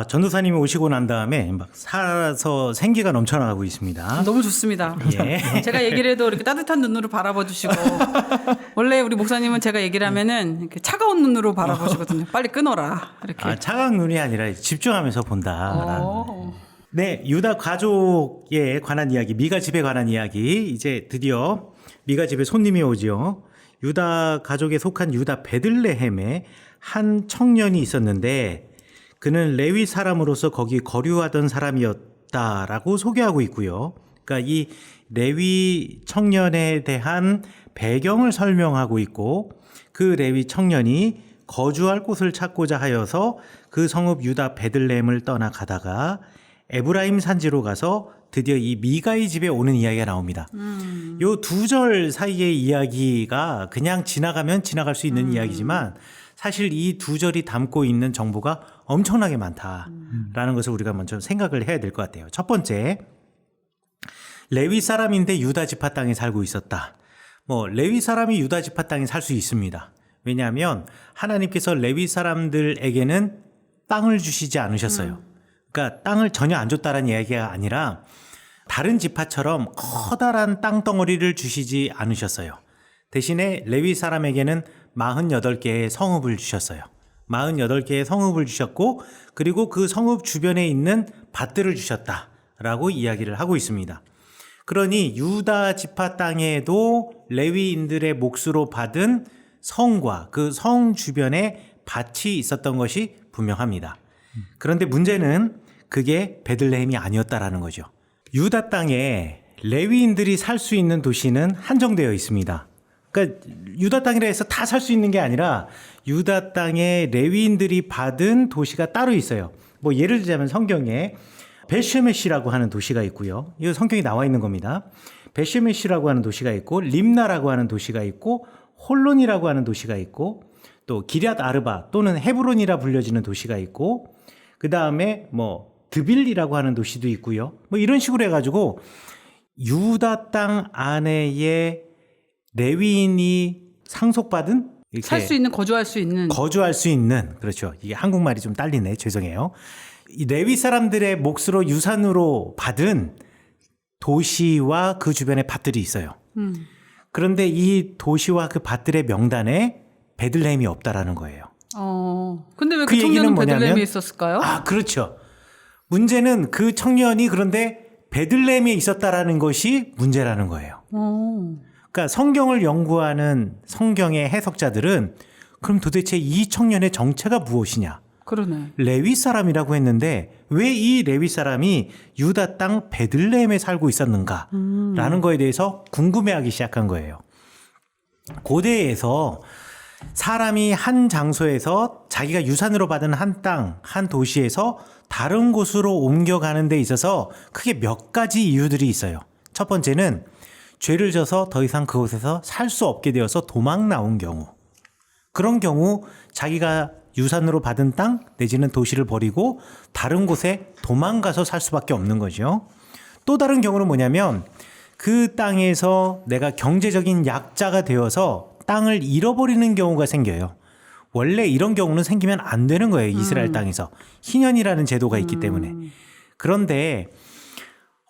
전도사님이 오시고 난 다음에 막 살아서 생기가 넘쳐나가고 있습니다. 너무 좋습니다. 예. 제가 얘기를 해도 이렇게 따뜻한 눈으로 바라봐 주시고 원래 우리 목사님은 제가 얘기를 하면은 이렇게 차가운 눈으로 바라보시거든요. 빨리 끊어라 이렇게. 차가운 눈이 아니라 집중하면서 본다라는. 네, 유다 가족에 관한 이야기, 미가 집에 관한 이야기. 이제 드디어 미가 집에 손님이 오지요. 유다 가족에 속한 유다 베들레헴에 한 청년이 있었는데 그는 레위 사람으로서 거기 거류하던 사람이었다라고 소개하고 있고요. 그러니까 이 레위 청년에 대한 배경을 설명하고 있고 그 레위 청년이 거주할 곳을 찾고자 하여서 그 성읍 유다 베들레헴을 떠나가다가 에브라임 산지로 가서 드디어 이 미가의 집에 오는 이야기가 나옵니다. 요 두 절 사이의 이야기가 그냥 지나가면 지나갈 수 있는 이야기지만 사실 이 두 절이 담고 있는 정보가 엄청나게 많다라는 것을 우리가 먼저 생각을 해야 될 것 같아요. 첫 번째, 레위 사람인데 유다 지파 땅에 살고 있었다. 레위 사람이 유다 지파 땅에 살 수 있습니다. 왜냐하면 하나님께서 레위 사람들에게는 땅을 주시지 않으셨어요. 그러니까 땅을 전혀 안 줬다는 이야기가 아니라 다른 지파처럼 커다란 땅덩어리를 주시지 않으셨어요. 대신에 레위 사람에게는 48개의 성읍을 주셨어요. 48개의 성읍을 주셨고 그리고 그 성읍 주변에 있는 밭들을 주셨다라고 이야기를 하고 있습니다. 그러니 유다 지파 땅에도 레위인들의 몫으로 받은 성과 그 성 주변에 밭이 있었던 것이 분명합니다. 그런데 문제는 그게 베들레헴이 아니었다라는 거죠. 유다 땅에 레위인들이 살 수 있는 도시는 한정되어 있습니다. 그러니까 유다 땅이라 해서 다 살 수 있는 게 아니라 유다 땅에 레위인들이 받은 도시가 따로 있어요. 예를 들자면 성경에 벳쉐메시라고 하는 도시가 있고요. 이 성경에 나와 있는 겁니다. 벳쉐메시라고 하는 도시가 있고 림나라고 하는 도시가 있고 홀론이라고 하는 도시가 있고 또 기럇 아르바 또는 헤브론이라 불려지는 도시가 있고 그 다음에 드빌리라고 하는 도시도 있고요. 이런 식으로 해가지고 유다 땅 안에의 레위인이 상속받은 살 수 있는 거주할 수 있는 그렇죠. 이게 한국말이 좀 딸리네. 죄송해요. 이 레위 사람들의 몫으로 유산으로 받은 도시와 그 주변에 밭들이 있어요. 그런데 이 도시와 그 밭들의 명단에 베들레헴이 없다라는 거예요. 근데 왜 그 청년은 베들레헴에 있었을까요? 그렇죠. 문제는 그 청년이 그런데 베들레헴에 있었다라는 것이 문제라는 거예요. 그러니까 성경을 연구하는 성경의 해석자들은 그럼 도대체 이 청년의 정체가 무엇이냐? 그러네. 레위 사람이라고 했는데 왜 이 레위 사람이 유다 땅 베들레헴에 살고 있었는가라는 거에 대해서 궁금해하기 시작한 거예요. 고대에서 사람이 한 장소에서 자기가 유산으로 받은 한 땅, 한 도시에서 다른 곳으로 옮겨가는 데 있어서 크게 몇 가지 이유들이 있어요. 첫 번째는 죄를 져서 더 이상 그곳에서 살 수 없게 되어서 도망 나온 경우. 그런 경우 자기가 유산으로 받은 땅 내지는 도시를 버리고 다른 곳에 도망가서 살 수밖에 없는 거죠. 또 다른 경우는 뭐냐면 그 땅에서 내가 경제적인 약자가 되어서 땅을 잃어버리는 경우가 생겨요. 원래 이런 경우는 생기면 안 되는 거예요. 이스라엘 땅에서. 희년이라는 제도가 있기 때문에. 그런데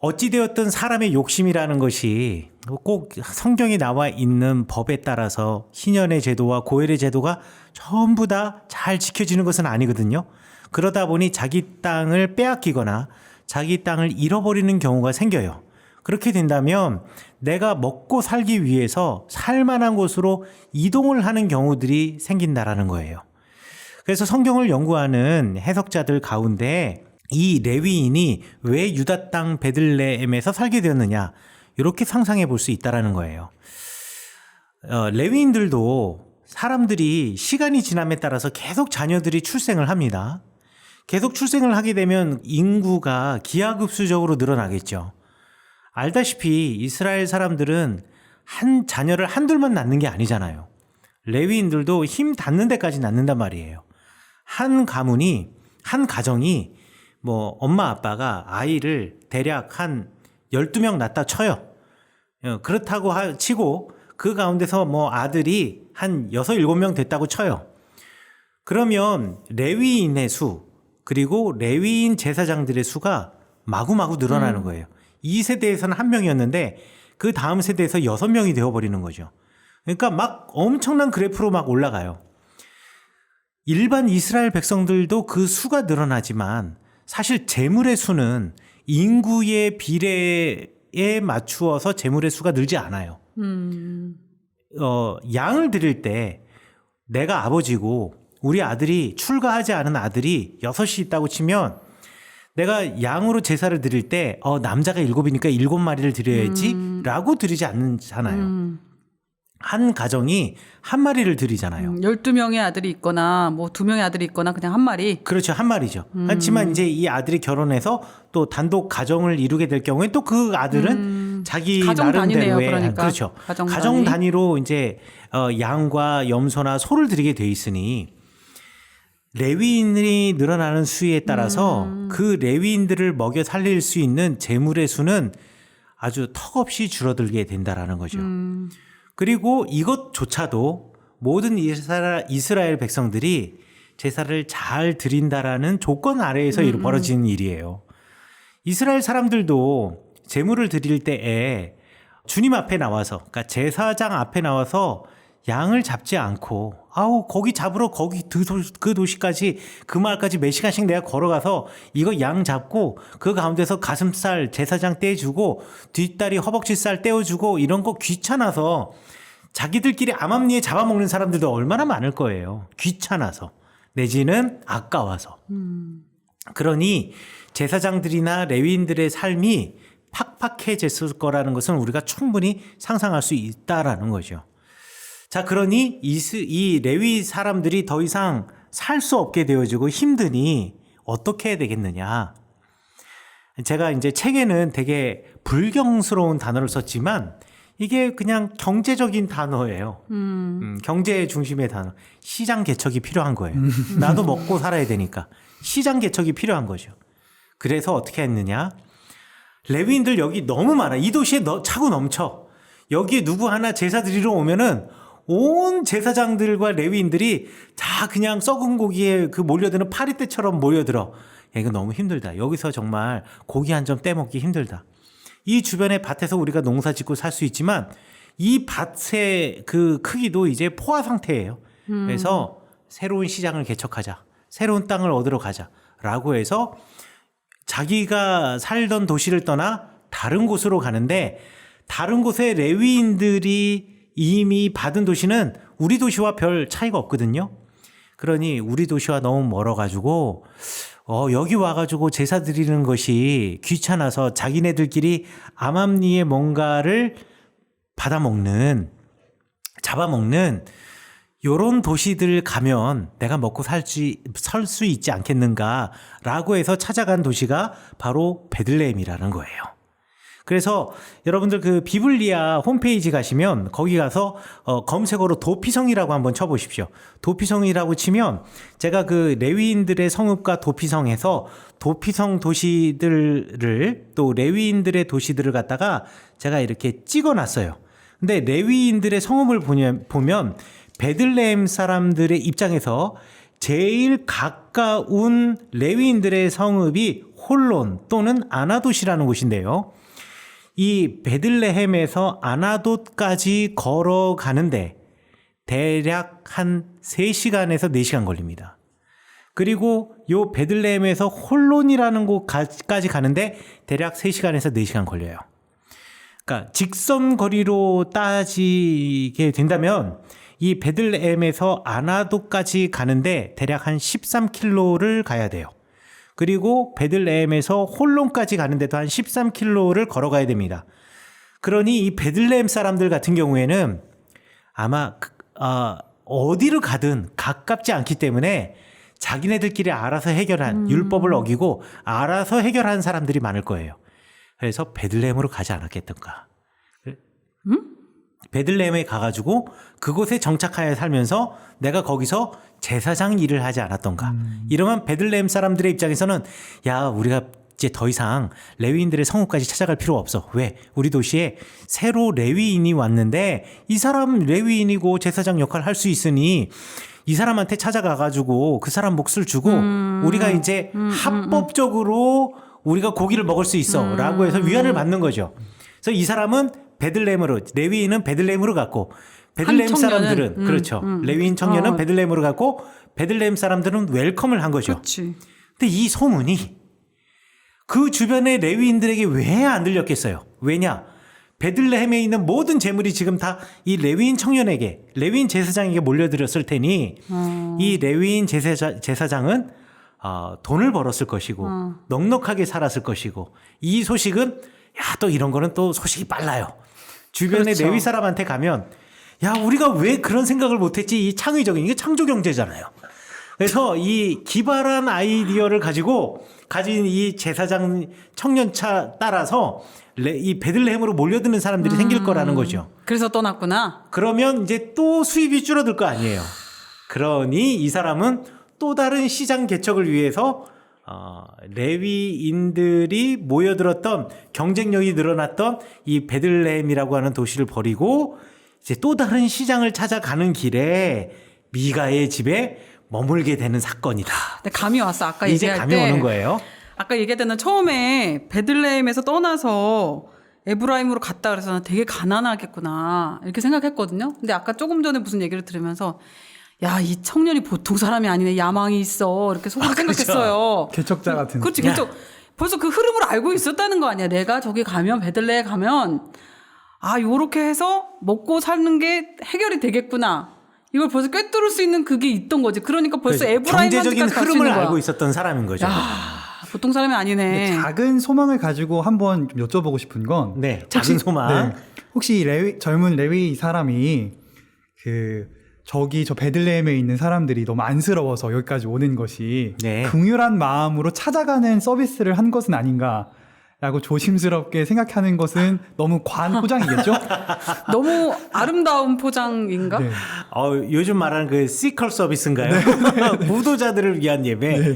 어찌되었든 사람의 욕심이라는 것이 꼭 성경에 나와 있는 법에 따라서 희년의 제도와 고엘의 제도가 전부 다 잘 지켜지는 것은 아니거든요. 그러다 보니 자기 땅을 빼앗기거나 자기 땅을 잃어버리는 경우가 생겨요. 그렇게 된다면 내가 먹고 살기 위해서 살만한 곳으로 이동을 하는 경우들이 생긴다라는 거예요. 그래서 성경을 연구하는 해석자들 가운데 이 레위인이 왜 유다 땅 베들레헴에서 살게 되었느냐 이렇게 상상해 볼 수 있다는 거예요. 레위인들도 사람들이 시간이 지남에 따라서 계속 자녀들이 출생을 합니다. 계속 출생을 하게 되면 인구가 기하급수적으로 늘어나겠죠. 알다시피 이스라엘 사람들은 한 자녀를 한둘만 낳는 게 아니잖아요. 레위인들도 힘 닿는 데까지 낳는단 말이에요. 한 가문이, 한 가정이 엄마 아빠가 아이를 대략 한 12명 낳다 쳐요. 그렇다고 치고 그 가운데서 아들이 한 6, 7명 됐다고 쳐요. 그러면 레위인의 수, 그리고 레위인 제사장들의 수가 마구마구 늘어나는 거예요. 이 세대에서는 한 명이었는데 그 다음 세대에서 6명이 되어버리는 거죠. 그러니까 막 엄청난 그래프로 막 올라가요. 일반 이스라엘 백성들도 그 수가 늘어나지만 사실 재물의 수는 인구의 비례에 맞추어서 재물의 수가 늘지 않아요. 양을 드릴 때 내가 아버지고 우리 아들이 출가하지 않은 아들이 6이 있다고 치면 내가 양으로 제사를 드릴 때 남자가 7이니까 7마리를 드려야지 라고 드리지 않잖아요. 한 가정이 한 마리를 드리잖아요. 12명의 아들이 있거나 뭐 2명의 아들이 있거나 그냥 한 마리. 그렇죠. 한 마리죠. 하지만 이제 이 아들이 결혼해서 또 단독 가정을 이루게 될 경우에 또 그 아들은 자기 가정 나름대로의 단위네요, 그러니까. 그렇죠. 가정 가정 단위. 단위로 이제 양과 염소나 소를 드리게 돼 있으니 레위인이 늘어나는 수에 따라서 그 레위인들을 먹여 살릴 수 있는 재물의 수는 아주 턱없이 줄어들게 된다라는 거죠. 그리고 이것조차도 모든 이스라엘 백성들이 제사를 잘 드린다라는 조건 아래에서 벌어지는 일이에요. 이스라엘 사람들도 제물을 드릴 때에 주님 앞에 나와서, 그러니까 제사장 앞에 나와서 양을 잡지 않고 거기 잡으러 거기 그 도시까지 그 마을까지 몇 시간씩 내가 걸어가서 이거 양 잡고 그 가운데서 가슴살 제사장 떼주고 뒷다리 허벅지살 떼어주고 이런 거 귀찮아서 자기들끼리 암암리에 잡아먹는 사람들도 얼마나 많을 거예요. 귀찮아서 내지는 아까워서. 그러니 제사장들이나 레위인들의 삶이 팍팍해졌을 거라는 것은 우리가 충분히 상상할 수 있다라는 거죠. 자, 그러니 이 레위 사람들이 더 이상 살 수 없게 되어지고 힘드니 어떻게 해야 되겠느냐. 제가 이제 책에는 되게 불경스러운 단어를 썼지만 이게 그냥 경제적인 단어예요. 경제 중심의 단어. 시장 개척이 필요한 거예요. 나도 먹고 살아야 되니까. 시장 개척이 필요한 거죠. 그래서 어떻게 했느냐. 레위인들 여기 너무 많아. 이 도시에 차고 넘쳐. 여기에 누구 하나 제사 드리러 오면은 온 제사장들과 레위인들이 다 그냥 썩은 고기에 그 몰려드는 파리떼처럼 몰려들어. 야, 이거 너무 힘들다. 여기서 정말 고기 한 점 떼먹기 힘들다. 이 주변의 밭에서 우리가 농사 짓고 살 수 있지만 이 밭의 그 크기도 이제 포화 상태예요. 그래서 새로운 시장을 개척하자. 새로운 땅을 얻으러 가자. 라고 해서 자기가 살던 도시를 떠나 다른 곳으로 가는데 다른 곳에 레위인들이 이미 받은 도시는 우리 도시와 별 차이가 없거든요. 그러니 우리 도시와 너무 멀어가지고 여기 와가지고 제사 드리는 것이 귀찮아서 자기네들끼리 암암리에 뭔가를 잡아먹는 요런 도시들 가면 내가 먹고 살 수 있지 않겠는가라고 해서 찾아간 도시가 바로 베들레헴이라는 거예요. 그래서 여러분들 그 비블리아 홈페이지 가시면 거기 가서 검색어로 도피성이라고 한번 쳐보십시오. 도피성이라고 치면 제가 그 레위인들의 성읍과 도피성에서 도피성 도시들을 또 레위인들의 도시들을 갖다가 제가 이렇게 찍어놨어요. 근데 레위인들의 성읍을 보면 베들레헴 사람들의 입장에서 제일 가까운 레위인들의 성읍이 홀론 또는 아나돗이라는 곳인데요. 이 베들레헴에서 아나돗까지 걸어가는데 대략 한 3시간에서 4시간 걸립니다. 그리고 요 베들레헴에서 홀론이라는 곳까지 가는데 대략 3시간에서 4시간 걸려요. 그러니까 직선 거리로 따지게 된다면 이 베들레헴에서 아나돗까지 가는데 대략 한 13km를 가야 돼요. 그리고 베들레헴에서 홀론까지 가는데도 한 13km를 걸어가야 됩니다. 그러니 이 베들레헴 사람들 같은 경우에는 아마 어디를 가든 가깝지 않기 때문에 자기네들끼리 알아서 해결한 율법을 어기고 알아서 해결한 사람들이 많을 거예요. 그래서 베들레헴으로 가지 않았겠던가. 베들레헴에 가가지고 그곳에 정착하여 살면서 내가 거기서 제사장 일을 하지 않았던가. 이러면 베들레헴 사람들의 입장에서는 야, 우리가 이제 더 이상 레위인들의 성읍까지 찾아갈 필요 없어. 왜? 우리 도시에 새로 레위인이 왔는데 이 사람 레위인이고 제사장 역할을 할 수 있으니 이 사람한테 찾아가가지고 그 사람 몫을 주고 우리가 이제 합법적으로 우리가 고기를 먹을 수 있어라고 해서 위안을 받는 거죠. 그래서 이 사람은 베들레헴으로, 레위인은 베들레헴으로 갔고 베들레헴 한 청년은, 사람들은 그렇죠. 레위인 청년은 베들레헴으로 갔고 베들레헴 사람들은 웰컴을 한 거죠. 그렇지. 근데 이 소문이 그 주변의 레위인들에게 왜 안 들렸겠어요? 왜냐? 베들레헴에 있는 모든 재물이 지금 다 이 레위인 청년에게, 레위인 제사장에게 몰려들었을 테니 이 레위인 제사장은 돈을 벌었을 것이고 넉넉하게 살았을 것이고 이 소식은 야, 또 이런 거는 또 소식이 빨라요. 주변의 그렇죠. 레위 사람한테 가면 야, 우리가 왜 그런 생각을 못했지? 이 창의적인, 이게 창조 경제잖아요. 그래서 이 기발한 아이디어를 가진 이 제사장 청년차 따라서 이 베들레헴으로 몰려드는 사람들이 생길 거라는 거죠. 그래서 떠났구나. 그러면 이제 또 수입이 줄어들 거 아니에요. 그러니 이 사람은 또 다른 시장 개척을 위해서 레위인들이 모여들었던 경쟁력이 늘어났던 이 베들레헴이라고 하는 도시를 버리고 이제 또 다른 시장을 찾아가는 길에 미가의 집에 머물게 되는 사건이다. 근데 감이 왔어. 아까 이제 얘기할 감이 때. 오는 거예요. 아까 얘기했던 처음에 베들레헴에서 떠나서 에브라임으로 갔다 그래서 난 되게 가난하겠구나 이렇게 생각했거든요. 근데 아까 조금 전에 무슨 얘기를 들으면서 야, 이 청년이 보통 사람이 아니네. 야망이 있어. 이렇게 속으로 생각했어요. 개척자 같은. 그렇지. 개척. 벌써 그 흐름을 알고 있었다는 거 아니야. 내가 저기 가면 베들레헴 가면 요렇게 해서 먹고 사는 게 해결이 되겠구나. 이걸 벌써 꿰뚫을 수 있는 그게 있던 거지. 그러니까 벌써 에브라임한테까지 경제적인 갈 수 있는 흐름을 거야. 알고 있었던 사람인 거죠. 야, 보통 사람이 아니네. 작은 소망을 가지고 한번 좀 여쭤보고 싶은 건 네, 작은 소망. 혹시 젊은 레위 사람이 저 베들레헴에 있는 사람들이 너무 안쓰러워서 여기까지 오는 것이 네. 긍휼한 마음으로 찾아가는 서비스를 한 것은 아닌가라고 조심스럽게 생각하는 것은 너무 과한 포장이겠죠? 너무 아름다운 포장인가? 네. 요즘 말하는 그 시컬 서비스인가요? 무도자들을 위한 예배.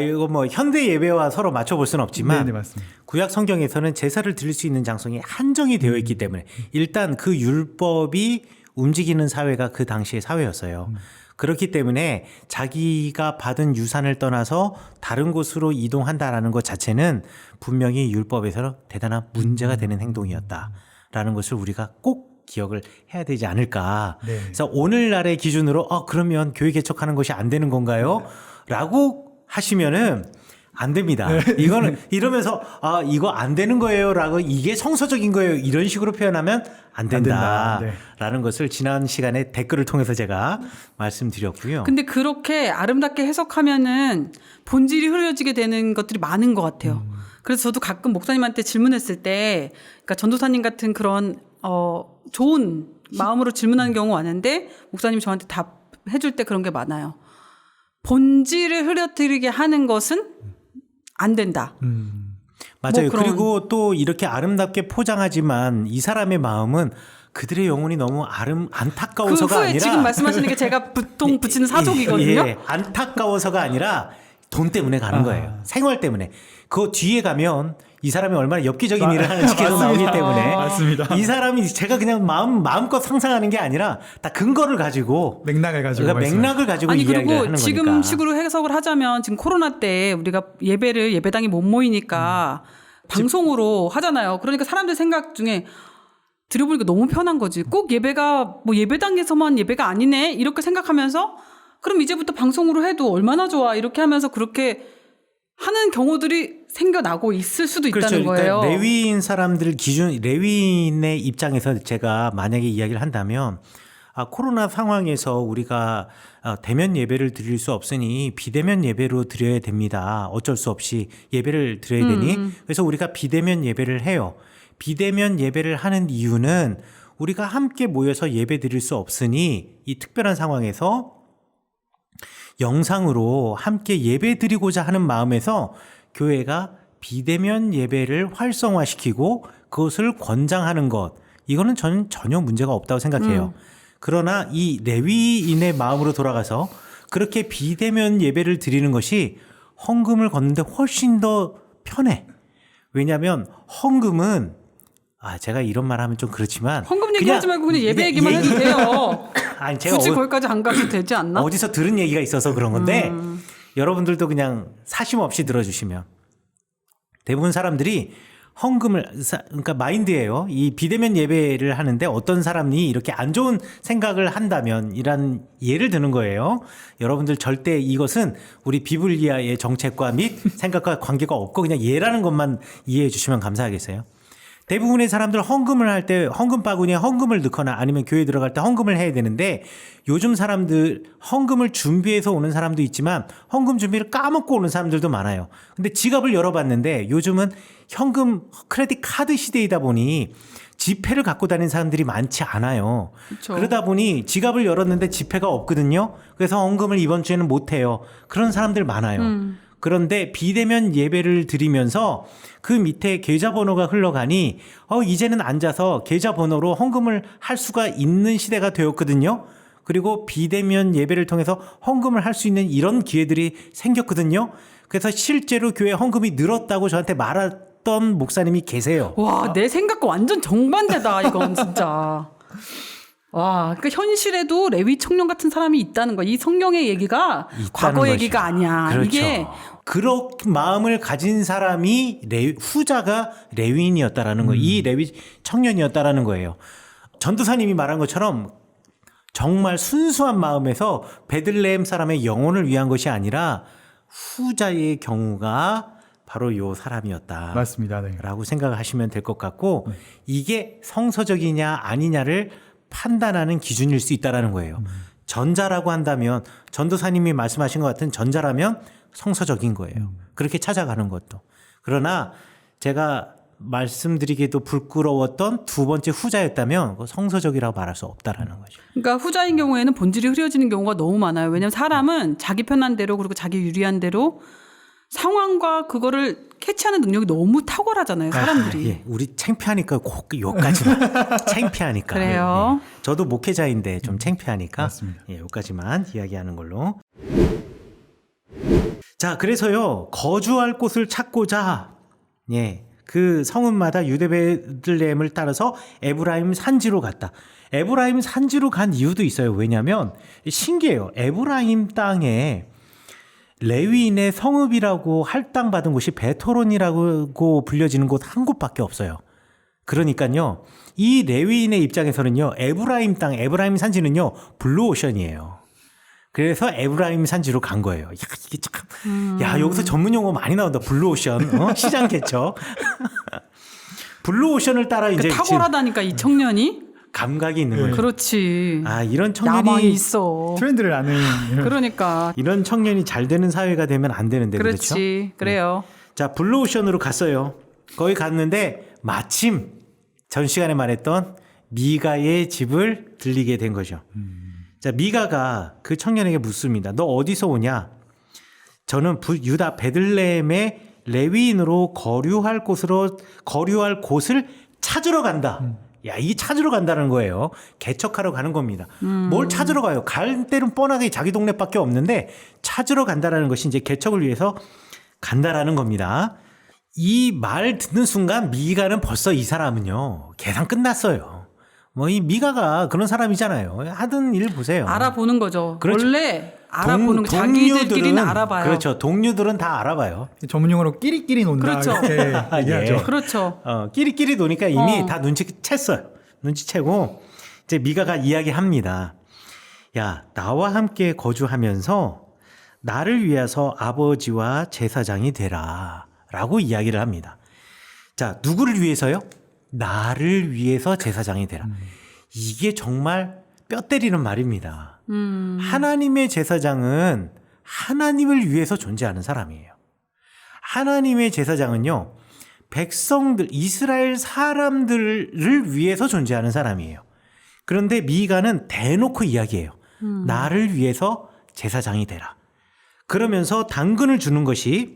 이거 뭐 현대 예배와 서로 맞춰볼 수는 없지만 네, 맞습니다. 구약 성경에서는 제사를 드릴 수 있는 장소에 한정이 되어 있기 때문에 일단 그 율법이 움직이는 사회가 그 당시의 사회였어요. 그렇기 때문에 자기가 받은 유산을 떠나서 다른 곳으로 이동한다라는 것 자체는 분명히 율법에서 대단한 문제가 되는 행동이었다라는 것을 우리가 꼭 기억을 해야 되지 않을까. 네. 그래서 오늘날의 기준으로 그러면 교회 개척하는 것이 안 되는 건가요? 라고 하시면은 안 됩니다. 이거는 이러면서 이거 안 되는 거예요라고 이게 성서적인 거예요. 이런 식으로 표현하면 안 된다라는 것을 지난 시간에 댓글을 통해서 제가 말씀드렸고요. 근데 그렇게 아름답게 해석하면은 본질이 흐려지게 되는 것들이 많은 것 같아요. 그래서 저도 가끔 목사님한테 질문했을 때, 그러니까 전도사님 같은 그런 좋은 마음으로 질문하는 경우가 많은데 목사님이 저한테 답해줄 때 그런 게 많아요. 본질을 흐려뜨리게 하는 것은 안 된다. 맞아요. 그리고 또 이렇게 아름답게 포장하지만 이 사람의 마음은 그들의 영혼이 너무 안타까워서가 그 후에 아니라 지금 말씀하시는 게 제가 보통 붙이는 사족이거든요. 예, 안타까워서가 아니라 돈 때문에 가는 거예요. 생활 때문에. 그 뒤에 가면 이 사람이 얼마나 엽기적인 일을 하는지 계속 나오기 때문에 맞습니다. 이 사람이 제가 그냥 마음껏 상상하는 게 아니라 다 근거를 가지고 맥락을 가지고 그러니까 맥락을 가지고 아니 이야기를 그리고 하는 지금 거니까. 식으로 해석을 하자면 지금 코로나 때 우리가 예배당이 못 모이니까 방송으로 하잖아요. 그러니까 사람들 생각 중에 들어보니까 너무 편한 거지. 꼭 예배가 뭐 예배당에서만 예배가 아니네 이렇게 생각하면서 그럼 이제부터 방송으로 해도 얼마나 좋아 이렇게 하면서 그렇게 하는 경우들이 생겨나고 있을 수도 있다는 그렇죠. 거예요. 그러니까 레위인 사람들 기준, 레위인의 입장에서 제가 만약에 이야기를 한다면 코로나 상황에서 우리가 대면 예배를 드릴 수 없으니 비대면 예배로 드려야 됩니다. 어쩔 수 없이 예배를 드려야 되니 그래서 우리가 비대면 예배를 해요. 비대면 예배를 하는 이유는 우리가 함께 모여서 예배 드릴 수 없으니 이 특별한 상황에서 영상으로 함께 예배 드리고자 하는 마음에서 교회가 비대면 예배를 활성화시키고 그것을 권장하는 것, 이거는 저는 전혀 문제가 없다고 생각해요. 그러나 이 레위인의 마음으로 돌아가서 그렇게 비대면 예배를 드리는 것이 헌금을 걷는데 훨씬 더 편해. 왜냐하면 헌금은 제가 이런 말 하면 좀 그렇지만 헌금 얘기하지 말고 그냥 예배 얘기만 해도 돼요. 아니 제가 굳이 거기까지 안 가도 되지 않나? 어디서 들은 얘기가 있어서 그런 건데 여러분들도 그냥 사심 없이 들어주시면 대부분 사람들이 헌금을 그러니까 마인드예요. 이 비대면 예배를 하는데 어떤 사람이 이렇게 안 좋은 생각을 한다면 이란 예를 드는 거예요. 여러분들 절대 이것은 우리 비블리아의 정책과 및 생각과 관계가 없고 그냥 예라는 것만 이해해 주시면 감사하겠어요. 대부분의 사람들 헌금을 할 때 헌금 바구니에 헌금을 넣거나 아니면 교회 들어갈 때 헌금을 해야 되는데 요즘 사람들 헌금을 준비해서 오는 사람도 있지만 헌금 준비를 까먹고 오는 사람들도 많아요. 근데 지갑을 열어봤는데 요즘은 현금 크레딧 카드 시대이다 보니 지폐를 갖고 다니는 사람들이 많지 않아요. 그쵸. 그러다 보니 지갑을 열었는데 지폐가 없거든요. 그래서 헌금을 이번 주에는 못 해요. 그런 사람들 많아요. 그런데 비대면 예배를 드리면서 그 밑에 계좌번호가 흘러가니 이제는 앉아서 계좌번호로 헌금을 할 수가 있는 시대가 되었거든요. 그리고 비대면 예배를 통해서 헌금을 할 수 있는 이런 기회들이 생겼거든요. 그래서 실제로 교회 헌금이 늘었다고 저한테 말했던 목사님이 계세요. 와, 내 생각과 완전 정반대다, 이건 진짜. 와, 그러니까 현실에도 레위 청년 같은 사람이 있다는 거야. 이 성경의 얘기가 과거 것이죠. 얘기가 아니야. 그렇죠. 이게 그런 마음을 가진 사람이 후자가 레위인이었다라는 거예요. 이 레위 청년이었다라는 거예요. 전도사님이 말한 것처럼 정말 순수한 마음에서 베들레헴 사람의 영혼을 위한 것이 아니라 후자의 경우가 바로 요 사람이었다. 맞습니다. 네. 라고 생각을 하시면 될 것 같고 이게 성서적이냐 아니냐를 판단하는 기준일 수 있다라는 거예요. 전자라고 한다면 전도사님이 말씀하신 것 같은 전자라면 성서적인 거예요. 그렇게 찾아가는 것도. 그러나 제가 말씀드리기도 부끄러웠던 두 번째 후자였다면 성서적이라고 말할 수 없다라는 거죠. 그러니까 후자인 경우에는 본질이 흐려지는 경우가 너무 많아요. 왜냐하면 사람은 자기 편한 대로 그리고 자기 유리한 대로 상황과 그거를 캐치하는 능력이 너무 탁월하잖아요, 사람들이. 예. 우리 창피하니까 꼭 여기까지만. 창피하니까. 그래요. 예. 저도 목회자인데 좀 창피하니까 맞습니다. 예, 여기까지만 이야기하는 걸로. 자, 그래서요. 거주할 곳을 찾고자 예. 그 성읍마다 유대 베들레헴을 따라서 에브라임 산지로 갔다. 에브라임 산지로 간 이유도 있어요. 왜냐하면 신기해요. 에브라임 땅에 레위인의 성읍이라고 할당받은 곳이 베토론이라고 불려지는 곳 한 곳밖에 없어요. 그러니까요. 이 레위인의 입장에서는요. 에브라임 땅, 에브라임 산지는요. 블루오션이에요. 그래서 에브라임 산지로 간 거예요. 야, 이게 참. 야, 여기서 전문 용어 많이 나온다. 블루오션. 시장 개척. 블루오션을 따라 이제 탁월하다니까 이 청년이. 감각이 있는 거예요. 그렇지. 아, 이런 야망이 청년이 있어. 트렌드를 아는 그러니까. 이런 청년이 잘 되는 사회가 되면 안 되는데 그렇죠? 그렇지. 그래요. 자, 블루오션으로 갔어요. 거기 갔는데 마침 전 시간에 말했던 미가의 집을 들리게 된 거죠. 자, 미가가 그 청년에게 묻습니다. 너 어디서 오냐? 저는 유다 베들레헴의 레위인으로 거류할 곳을 찾으러 간다. 야, 이 찾으러 간다는 거예요. 개척하러 가는 겁니다. 뭘 찾으러 가요? 갈 때는 뻔하게 자기 동네밖에 없는데 찾으러 간다라는 것이 이제 개척을 위해서 간다라는 겁니다. 이 말 듣는 순간 미가는 벌써 이 사람은요. 계산 끝났어요. 뭐 이 미가가 그런 사람이잖아요. 하던 일 보세요. 알아보는 거죠. 그렇죠. 원래 알아보는 거 자기들끼리는 알아봐요. 그렇죠. 동료들은 다 알아봐요. 전문용어로 끼리끼리 논다 그렇죠. 이렇게 얘기하죠. 예. 그렇죠. 끼리끼리 노니까 이미 다 눈치챘어요. 눈치채고 이제 미가가 이야기합니다. 야, 나와 함께 거주하면서 나를 위해서 아버지와 제사장이 되라 라고 이야기를 합니다. 자, 누구를 위해서요? 나를 위해서 제사장이 되라. 이게 정말 뼈 때리는 말입니다. 하나님의 제사장은 하나님을 위해서 존재하는 사람이에요. 하나님의 제사장은요, 백성들, 이스라엘 사람들을 위해서 존재하는 사람이에요. 그런데 미가는 대놓고 이야기해요. 나를 위해서 제사장이 되라. 그러면서 당근을 주는 것이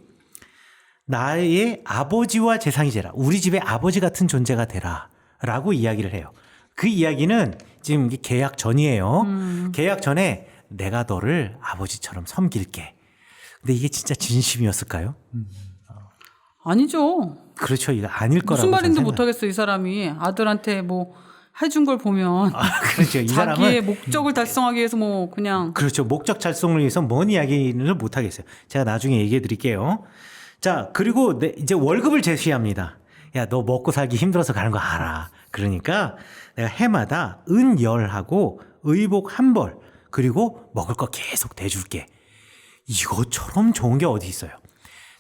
나의 아버지와 제사장이 되라. 우리 집의 아버지 같은 존재가 되라. 라고 이야기를 해요. 그 이야기는 지금 계약 전이에요. 계약 전에 내가 너를 아버지처럼 섬길게. 근데 이게 진짜 진심이었을까요? 아니죠. 그렇죠. 이거 아닐 거라고 무슨 말인지 저는 못하겠어 이 사람이. 아들한테 뭐 해준 걸 보면 그렇죠. 이 자기의 사람은 목적을 달성하기 위해서 뭐 그냥 그렇죠. 목적 달성을 위해서 뭔 이야기를 못 하겠어요. 제가 나중에 얘기해 드릴게요. 자, 그리고 이제 월급을 제시합니다. 야, 너 먹고 살기 힘들어서 가는 거 알아. 그러니까 내가 해마다 은열하고 의복 1벌 그리고 먹을 거 계속 대줄게. 이것처럼 좋은 게 어디 있어요.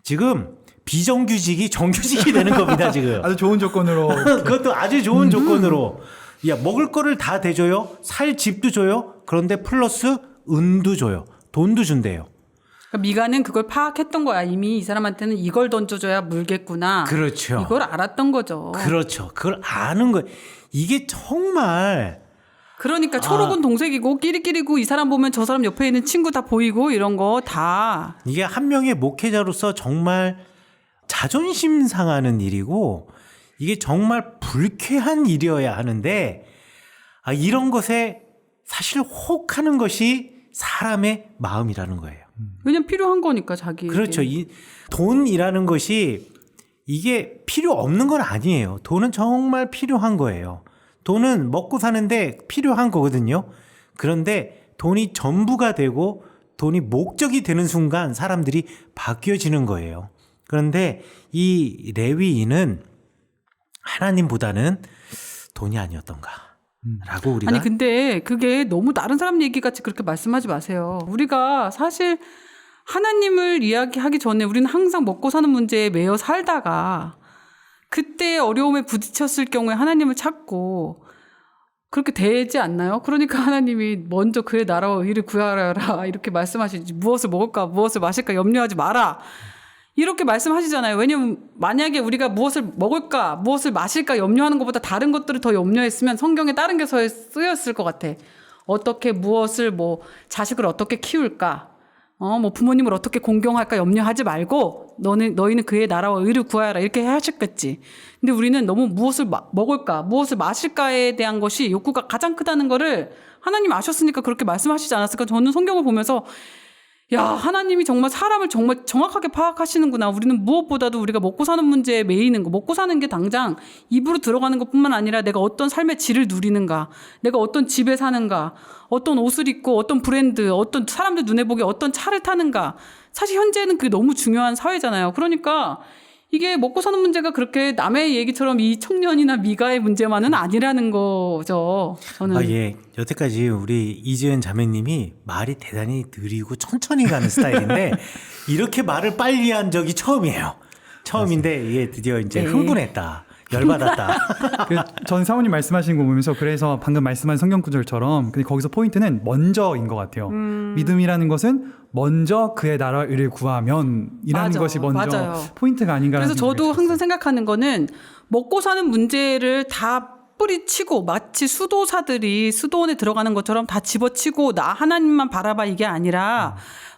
지금 비정규직이 정규직이 되는 겁니다. 지금. 아주 좋은 조건으로. 그것도 아주 좋은 조건으로. 야, 먹을 거를 다 대줘요. 살 집도 줘요. 그런데 플러스 은도 줘요. 돈도 준대요. 그러니까 미가는 그걸 파악했던 거야. 이미 이 사람한테는 이걸 던져줘야 물겠구나. 그렇죠. 이걸 알았던 거죠. 그렇죠. 그걸 아는 거예요. 이게 정말 그러니까 초록은 동색이고 끼리끼리고 이 사람 보면 저 사람 옆에 있는 친구 다 보이고 이런 거 다. 이게 한 명의 목회자로서 정말 자존심 상하는 일이고 이게 정말 불쾌한 일이어야 하는데 이런 것에 사실 혹하는 것이 사람의 마음이라는 거예요. 왜냐면 필요한 거니까 자기. 그렇죠. 이 돈이라는 것이 이게 필요 없는 건 아니에요. 돈은 정말 필요한 거예요. 돈은 먹고 사는데 필요한 거거든요. 그런데 돈이 전부가 되고 돈이 목적이 되는 순간 사람들이 바뀌어지는 거예요. 그런데 이 레위인은 하나님보다는 돈이 아니었던가 라고 우리가 아니 근데 그게 너무 다른 사람 얘기같이 그렇게 말씀하지 마세요. 우리가 사실 하나님을 이야기하기 전에 우리는 항상 먹고 사는 문제에 매여 살다가 그때 어려움에 부딪혔을 경우에 하나님을 찾고 그렇게 되지 않나요? 그러니까 하나님이 먼저 그의 나라와 의를 구하라 이렇게 말씀하시지. 무엇을 먹을까 무엇을 마실까 염려하지 마라 이렇게 말씀하시잖아요. 왜냐면 만약에 우리가 무엇을 먹을까 무엇을 마실까 염려하는 것보다 다른 것들을 더 염려했으면 성경에 다른 게 쓰였을 것 같아. 어떻게 무엇을 뭐 자식을 어떻게 키울까 뭐 부모님을 어떻게 공경할까 염려하지 말고 너희는 그의 나라와 의를 구하라 이렇게 하셨겠지. 근데 우리는 너무 무엇을 먹을까 무엇을 마실까에 대한 것이 욕구가 가장 크다는 거를 하나님 아셨으니까 그렇게 말씀하시지 않았을까. 저는 성경을 보면서 야 하나님이 정말 사람을 정말 정확하게 파악하시는구나. 우리는 무엇보다도 우리가 먹고 사는 문제에 매이는 거 먹고 사는 게 당장 입으로 들어가는 것뿐만 아니라 내가 어떤 삶의 질을 누리는가 내가 어떤 집에 사는가 어떤 옷을 입고 어떤 브랜드 어떤 사람들 눈에 보기에 어떤 차를 타는가. 사실 현재는 그게 너무 중요한 사회잖아요. 그러니까 이게 먹고 사는 문제가 그렇게 남의 얘기처럼 이 청년이나 미가의 문제만은 아니라는 거죠. 저는. 예. 여태까지 우리 이지은 자매님이 말이 대단히 느리고 천천히 가는 스타일인데 이렇게 말을 빨리 한 적이 처음이에요. 처음인데 이게 드디어 이제 네. 흥분했다. 열받았다. 전 사모님 말씀하신 거 보면서 그래서 방금 말씀한 성경 구절처럼 근데 거기서 포인트는 먼저인 것 같아요. 믿음이라는 것은 먼저 그의 나라 의를 구하면이라는 맞아, 것이 먼저 맞아요. 포인트가 아닌가라는 그래서 저도 생각이 항상 생각하는 거는 먹고 사는 문제를 다 뿌리치고 마치 수도사들이 수도원에 들어가는 것처럼 다 집어치고 나 하나님만 바라봐 이게 아니라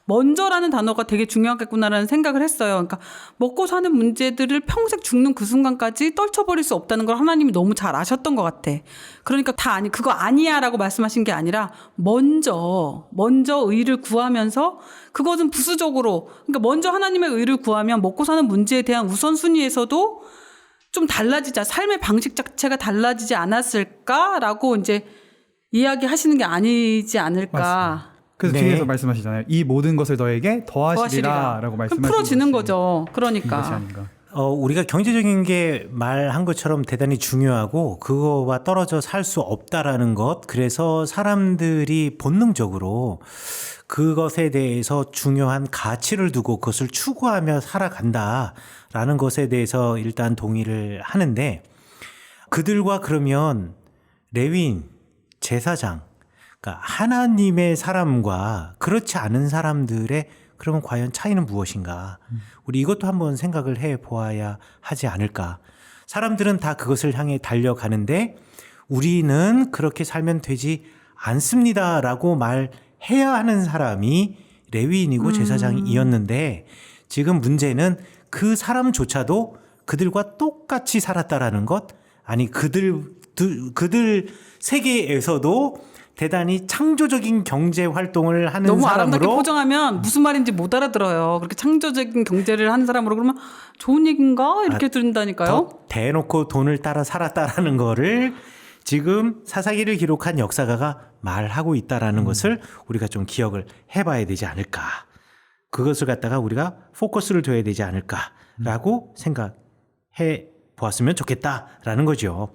먼저라는 단어가 되게 중요하겠구나라는 생각을 했어요. 그러니까 먹고 사는 문제들을 평생 죽는 그 순간까지 떨쳐버릴 수 없다는 걸 하나님이 너무 잘 아셨던 것 같아. 그러니까 그거 아니야라고 말씀하신 게 아니라 먼저 의를 구하면서 그것은 부수적으로 그러니까 먼저 하나님의 의를 구하면 먹고 사는 문제에 대한 우선순위에서도 좀 달라지자 삶의 방식 자체가 달라지지 않았을까라고 이제 이야기하시는 게 아니지 않을까. 맞습니다. 그래서 네. 뒤에서 말씀하시잖아요. 이 모든 것을 너에게 더하시리라라고 그럼 말씀하시는 풀어지는 것이 거죠. 이것이 그러니까. 아닌가. 우리가 경제적인 게 말한 것처럼 대단히 중요하고 그거와 떨어져 살 수 없다라는 것. 그래서 사람들이 본능적으로 그것에 대해서 중요한 가치를 두고 그것을 추구하며 살아간다라는 것에 대해서 일단 동의를 하는데 그들과 그러면 레위인, 제사장, 그러니까 하나님의 사람과 그렇지 않은 사람들의 그러면 과연 차이는 무엇인가? 우리 이것도 한번 생각을 해 보아야 하지 않을까? 사람들은 다 그것을 향해 달려가는데 우리는 그렇게 살면 되지 않습니다라고 말해야 하는 사람이 레위인이고 제사장이었는데 지금 문제는 그 사람조차도 그들과 똑같이 살았다라는 것? 아니 그들 세계에서도 대단히 창조적인 경제 활동을 하는 너무 사람으로 아름답게 포장하면 무슨 말인지 못 알아들어요. 그렇게 창조적인 경제를 하는 사람으로 그러면 좋은 얘기인가 이렇게 들은다니까요. 더 대놓고 돈을 따라 살았다라는 거를 지금 사사기를 기록한 역사가가 말하고 있다라는 것을 우리가 좀 기억을 해봐야 되지 않을까. 그것을 갖다가 우리가 포커스를 둬야 되지 않을까라고 생각해 보았으면 좋겠다라는 거죠.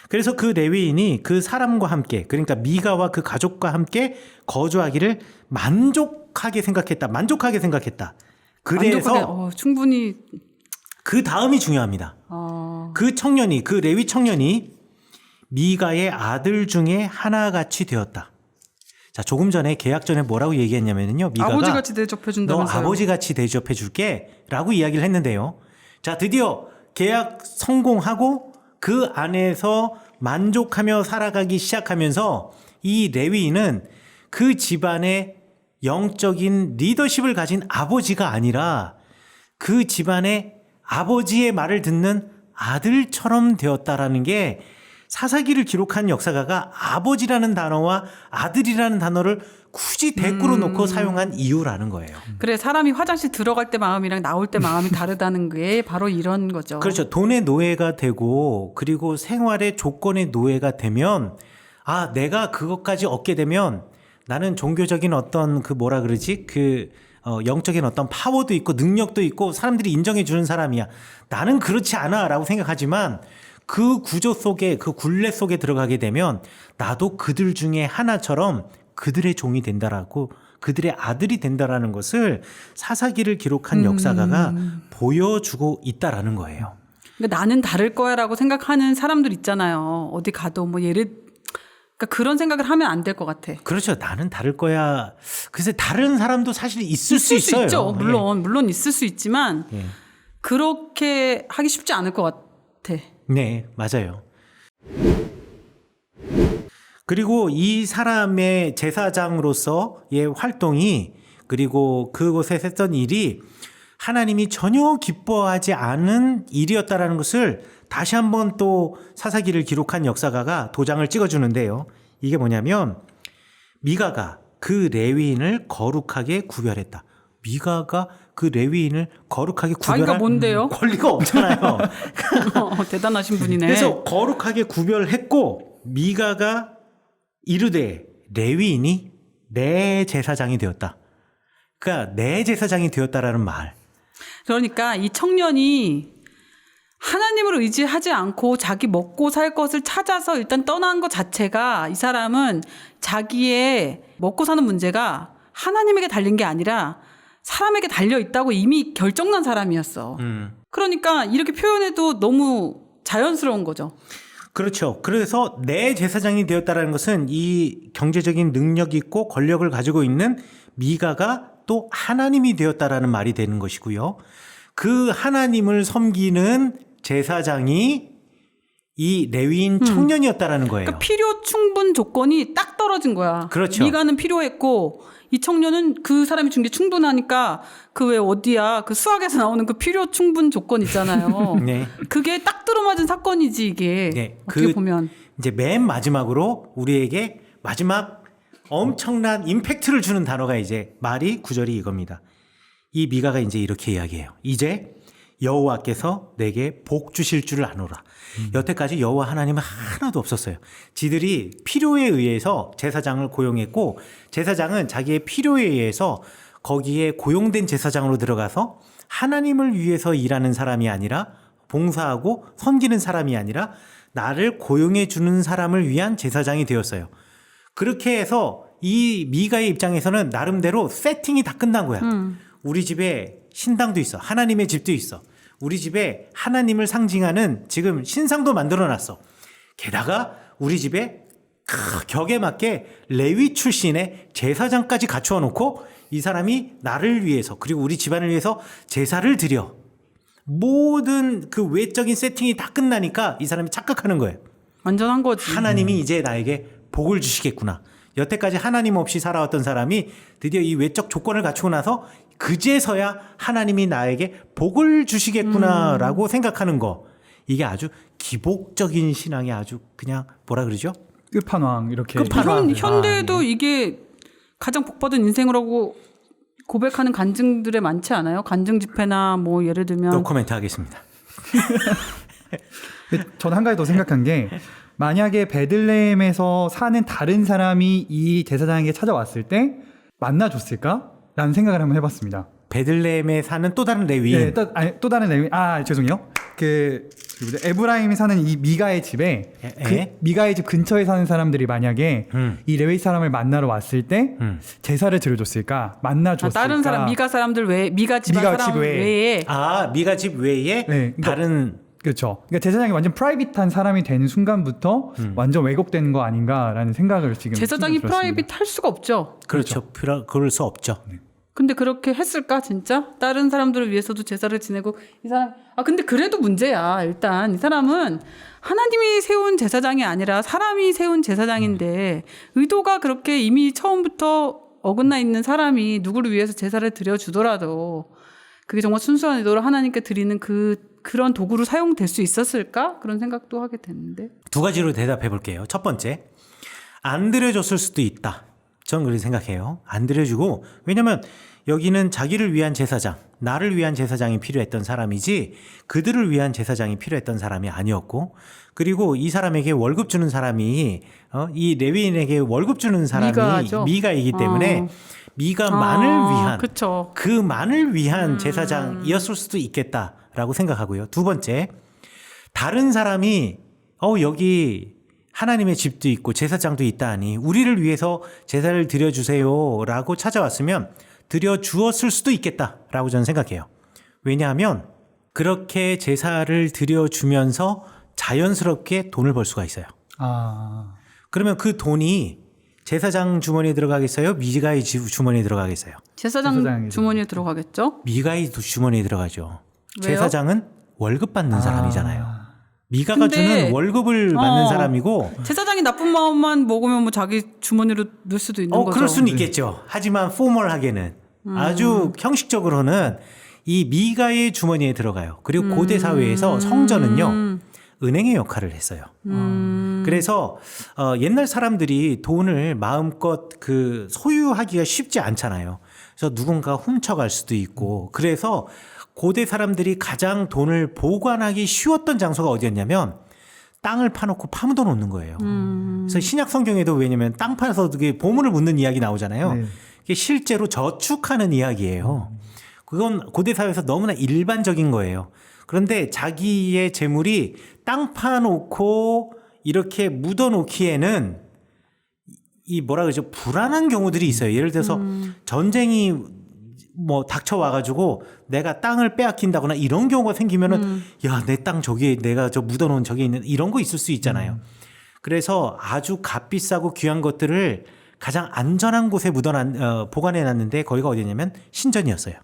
그래서 그 레위인이 그 사람과 함께, 그러니까 미가와 그 가족과 함께 거주하기를 만족하게 생각했다. 그래서 만족하게, 충분히 그 다음이 중요합니다. 그 청년이, 그 레위 청년이 미가의 아들 중에 하나같이 되었다. 자, 조금 전에 계약 전에 뭐라고 얘기했냐면요. 미가가 아버지같이 너 대접해준다면서요. 아버지같이 대접해 줄게 라고 이야기를 했는데요. 자, 드디어 계약 성공하고 그 안에서 만족하며 살아가기 시작하면서 이 레위인은 그 집안의 영적인 리더십을 가진 아버지가 아니라 그 집안의 아버지의 말을 듣는 아들처럼 되었다라는 게 사사기를 기록한 역사가가 아버지라는 단어와 아들이라는 단어를 굳이 대꾸로 놓고 사용한 이유라는 거예요. 그래, 사람이 화장실 들어갈 때 마음이랑 나올 때 마음이 다르다는 게 바로 이런 거죠. 그렇죠. 돈의 노예가 되고 그리고 생활의 조건의 노예가 되면 내가 그것까지 얻게 되면 나는 종교적인 어떤 그 뭐라 그러지? 영적인 어떤 파워도 있고 능력도 있고 사람들이 인정해 주는 사람이야. 나는 그렇지 않아라고 생각하지만 그 구조 속에 그 굴레 속에 들어가게 되면 나도 그들 중에 하나처럼 그들의 종이 된다라고 그들의 아들이 된다라는 것을 사사기를 기록한 역사가가 보여주고 있다라는 거예요. 그러니까 나는 다를 거야라고 생각하는 사람들 있잖아요. 어디 가도 뭐 그러니까 그런 생각을 하면 안 될 것 같아. 그렇죠. 나는 다를 거야. 글쎄 다른 사람도 사실 있을 수 있어요. 있죠. 물론 있을 수 있지만 예. 그렇게 하기 쉽지 않을 것 같아. 네, 맞아요. 그리고 이 사람의 제사장으로서의 활동이 그리고 그곳에 했던 일이 하나님이 전혀 기뻐하지 않은 일이었다라는 것을 다시 한번 또 사사기를 기록한 역사가가 도장을 찍어주는데요. 이게 뭐냐면 미가가 그 레위인을 거룩하게 구별했다. 미가가 그 레위인을 거룩하게 자기가 구별할 뭔데요? 권리가 없잖아요. 대단하신 분이네. 그래서 거룩하게 구별했고 미가가 이르되 레위인이 내 제사장이 되었다. 그러니까 내 제사장이 되었다라는 말. 그러니까 이 청년이 하나님을 의지하지 않고 자기 먹고 살 것을 찾아서 일단 떠난 것 자체가 이 사람은 자기의 먹고 사는 문제가 하나님에게 달린 게 아니라 사람에게 달려 있다고 이미 결정난 사람이었어. 그러니까 이렇게 표현해도 너무 자연스러운 거죠. 그렇죠. 그래서 내 제사장이 되었다라는 것은 이 경제적인 능력이 있고 권력을 가지고 있는 미가가 또 하나님이 되었다라는 말이 되는 것이고요. 그 하나님을 섬기는 제사장이 이 레위인 청년이었다라는 거예요. 그러니까 필요 충분 조건이 딱 떨어진 거야. 그렇죠. 미가는 필요했고 이 청년은 그 사람이 준 게 충분하니까 그 왜 어디야 그 수학에서 나오는 그 필요 충분 조건 있잖아요. 네. 그게 딱 들어맞은 사건이지 이게. 네. 어떻게 보면 이제 맨 마지막으로 우리에게 마지막 엄청난 임팩트를 주는 단어가 이제 말이 구절이 이겁니다. 이 미가가 이제 이렇게 이야기해요. 이제 여호와께서 내게 복 주실 줄을 아노라. 여태까지 여호와 하나님은 하나도 없었어요. 지들이 필요에 의해서 제사장을 고용했고 제사장은 자기의 필요에 의해서 거기에 고용된 제사장으로 들어가서 하나님을 위해서 일하는 사람이 아니라 봉사하고 섬기는 사람이 아니라 나를 고용해 주는 사람을 위한 제사장이 되었어요. 그렇게 해서 이 미가의 입장에서는 나름대로 세팅이 다 끝난 거야. 우리 집에 신당도 있어. 하나님의 집도 있어. 우리 집에 하나님을 상징하는 지금 신상도 만들어놨어. 게다가 우리 집에 격에 맞게 레위 출신의 제사장까지 갖추어 놓고 이 사람이 나를 위해서 그리고 우리 집안을 위해서 제사를 드려. 모든 그 외적인 세팅이 다 끝나니까 이 사람이 착각하는 거예요. 완전한 거지. 하나님이 이제 나에게 복을 주시겠구나. 여태까지 하나님 없이 살아왔던 사람이 드디어 이 외적 조건을 갖추고 나서 그제서야 하나님이 나에게 복을 주시겠구나라고 생각하는 거. 이게 아주 기복적인 신앙이 아주 그냥 뭐라 그러죠? 끝판왕 이렇게. 그런 현대에도 이게 가장 복받은 인생이라고 고백하는 간증들에 많지 않아요? 간증 집회나 뭐 예를 들면 노코멘트 하겠습니다. 저는 한 가지 더 생각한 게 만약에 베들레헴에서 사는 다른 사람이 이 제사장에게 찾아왔을 때 만나줬을까? 라는 생각을 한번 해봤습니다. 베들레헴에 사는 또 다른 레위인. 네, 또 다른 레위. 죄송해요. 에브라임이 사는 이 미가의 집에 미가의 집 근처에 사는 사람들이 만약에 이 레위 사람을 만나러 왔을 때 제사를 드려줬을까? 만나줬을까? 다른 사람 미가 사람들 외에 미가 집안 미가 사람 집 외에. 외에 미가 집 외에 네, 그러니까 다른 그렇죠. 그러니까 제사장이 완전 프라이빗한 사람이 되는 순간부터 완전 왜곡되는 거 아닌가라는 생각을 지금 제사장이 들었습니다. 프라이빗 할 수가 없죠. 그렇죠. 그럴 수 없죠. 근데 그렇게 했을까 진짜? 다른 사람들을 위해서도 제사를 지내고 이 사람 근데 그래도 문제야. 일단 이 사람은 하나님이 세운 제사장이 아니라 사람이 세운 제사장인데 의도가 그렇게 이미 처음부터 어긋나 있는 사람이 누구를 위해서 제사를 드려주더라도 그게 정말 순수한 의도로 하나님께 드리는 그런 도구로 사용될 수 있었을까? 그런 생각도 하게 됐는데. 두 가지로 대답해 볼게요. 첫 번째, 안 드려줬을 수도 있다. 저는 그렇게 생각해요. 안 드려주고, 왜냐면 여기는 자기를 위한 제사장, 나를 위한 제사장이 필요했던 사람이지 그들을 위한 제사장이 필요했던 사람이 아니었고, 그리고 이 사람에게 월급 주는 사람이 이 레위인에게 월급 주는 사람이 미가이기 때문에 미가만을 위한 그쵸. 그만을 위한 제사장이었을 수도 있겠다라고 생각하고요. 두 번째, 다른 사람이 여기 하나님의 집도 있고 제사장도 있다니 우리를 위해서 제사를 드려주세요라고 찾아왔으면 드려주었을 수도 있겠다라고 저는 생각해요. 왜냐하면 그렇게 제사를 드려주면서 자연스럽게 돈을 벌 수가 있어요. 그러면 그 돈이 제사장 주머니에 들어가겠어요? 미가의 주머니에 들어가겠어요? 제사장 주머니에 들어가겠죠? 미가의 주머니에 들어가죠. 왜요? 제사장은 월급 받는 사람이잖아요. 미가가 주는 월급을 받는 사람이고 제사장이 나쁜 마음만 먹으면 뭐 자기 주머니로 넣을 수도 있는 거죠. 그럴 수는 있겠죠. 하지만 포멀하게는 아주 형식적으로는 이 미가의 주머니에 들어가요. 그리고 고대 사회에서 성전은요 은행의 역할을 했어요. 그래서 옛날 사람들이 돈을 마음껏 소유하기가 쉽지 않잖아요. 그래서 누군가 훔쳐갈 수도 있고 그래서 고대 사람들이 가장 돈을 보관하기 쉬웠던 장소가 어디였냐면 땅을 파놓고 파묻어 놓는 거예요. 그래서 신약 성경에도 왜냐면 땅 파서 보물을 묻는 이야기 나오잖아요. 네. 그게 실제로 저축하는 이야기예요. 그건 고대 사회에서 너무나 일반적인 거예요. 그런데 자기의 재물이 땅 파놓고 이렇게 묻어 놓기에는 이 뭐라 그러죠? 불안한 경우들이 있어요. 예를 들어서 전쟁이 닥쳐와가지고 내가 땅을 빼앗긴다거나 이런 경우가 생기면은 야, 내 땅 저기에 내가 묻어놓은 저기 있는 이런 거 있을 수 있잖아요. 그래서 아주 값비싸고 귀한 것들을 가장 안전한 곳에 보관해놨는데 거기가 어디냐면 신전이었어요.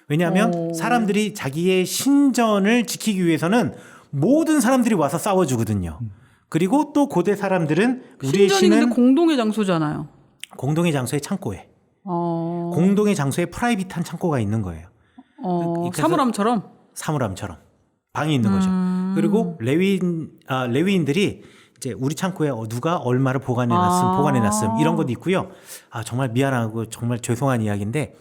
왜냐하면 사람들이 자기의 신전을 지키기 위해서는 모든 사람들이 와서 싸워주거든요. 그리고 또 고대 사람들은 우리의 신전이 신은 근데 공동의 장소잖아요. 공동의 장소의 창고에 공동의 장소에 프라이빗한 창고가 있는 거예요. 사물함처럼 방이 있는 거죠. 그리고 레위인들이 이제 우리 창고에 누가 얼마를 보관해놨음 이런 것도 있고요. 정말 미안하고 정말 죄송한 이야기인데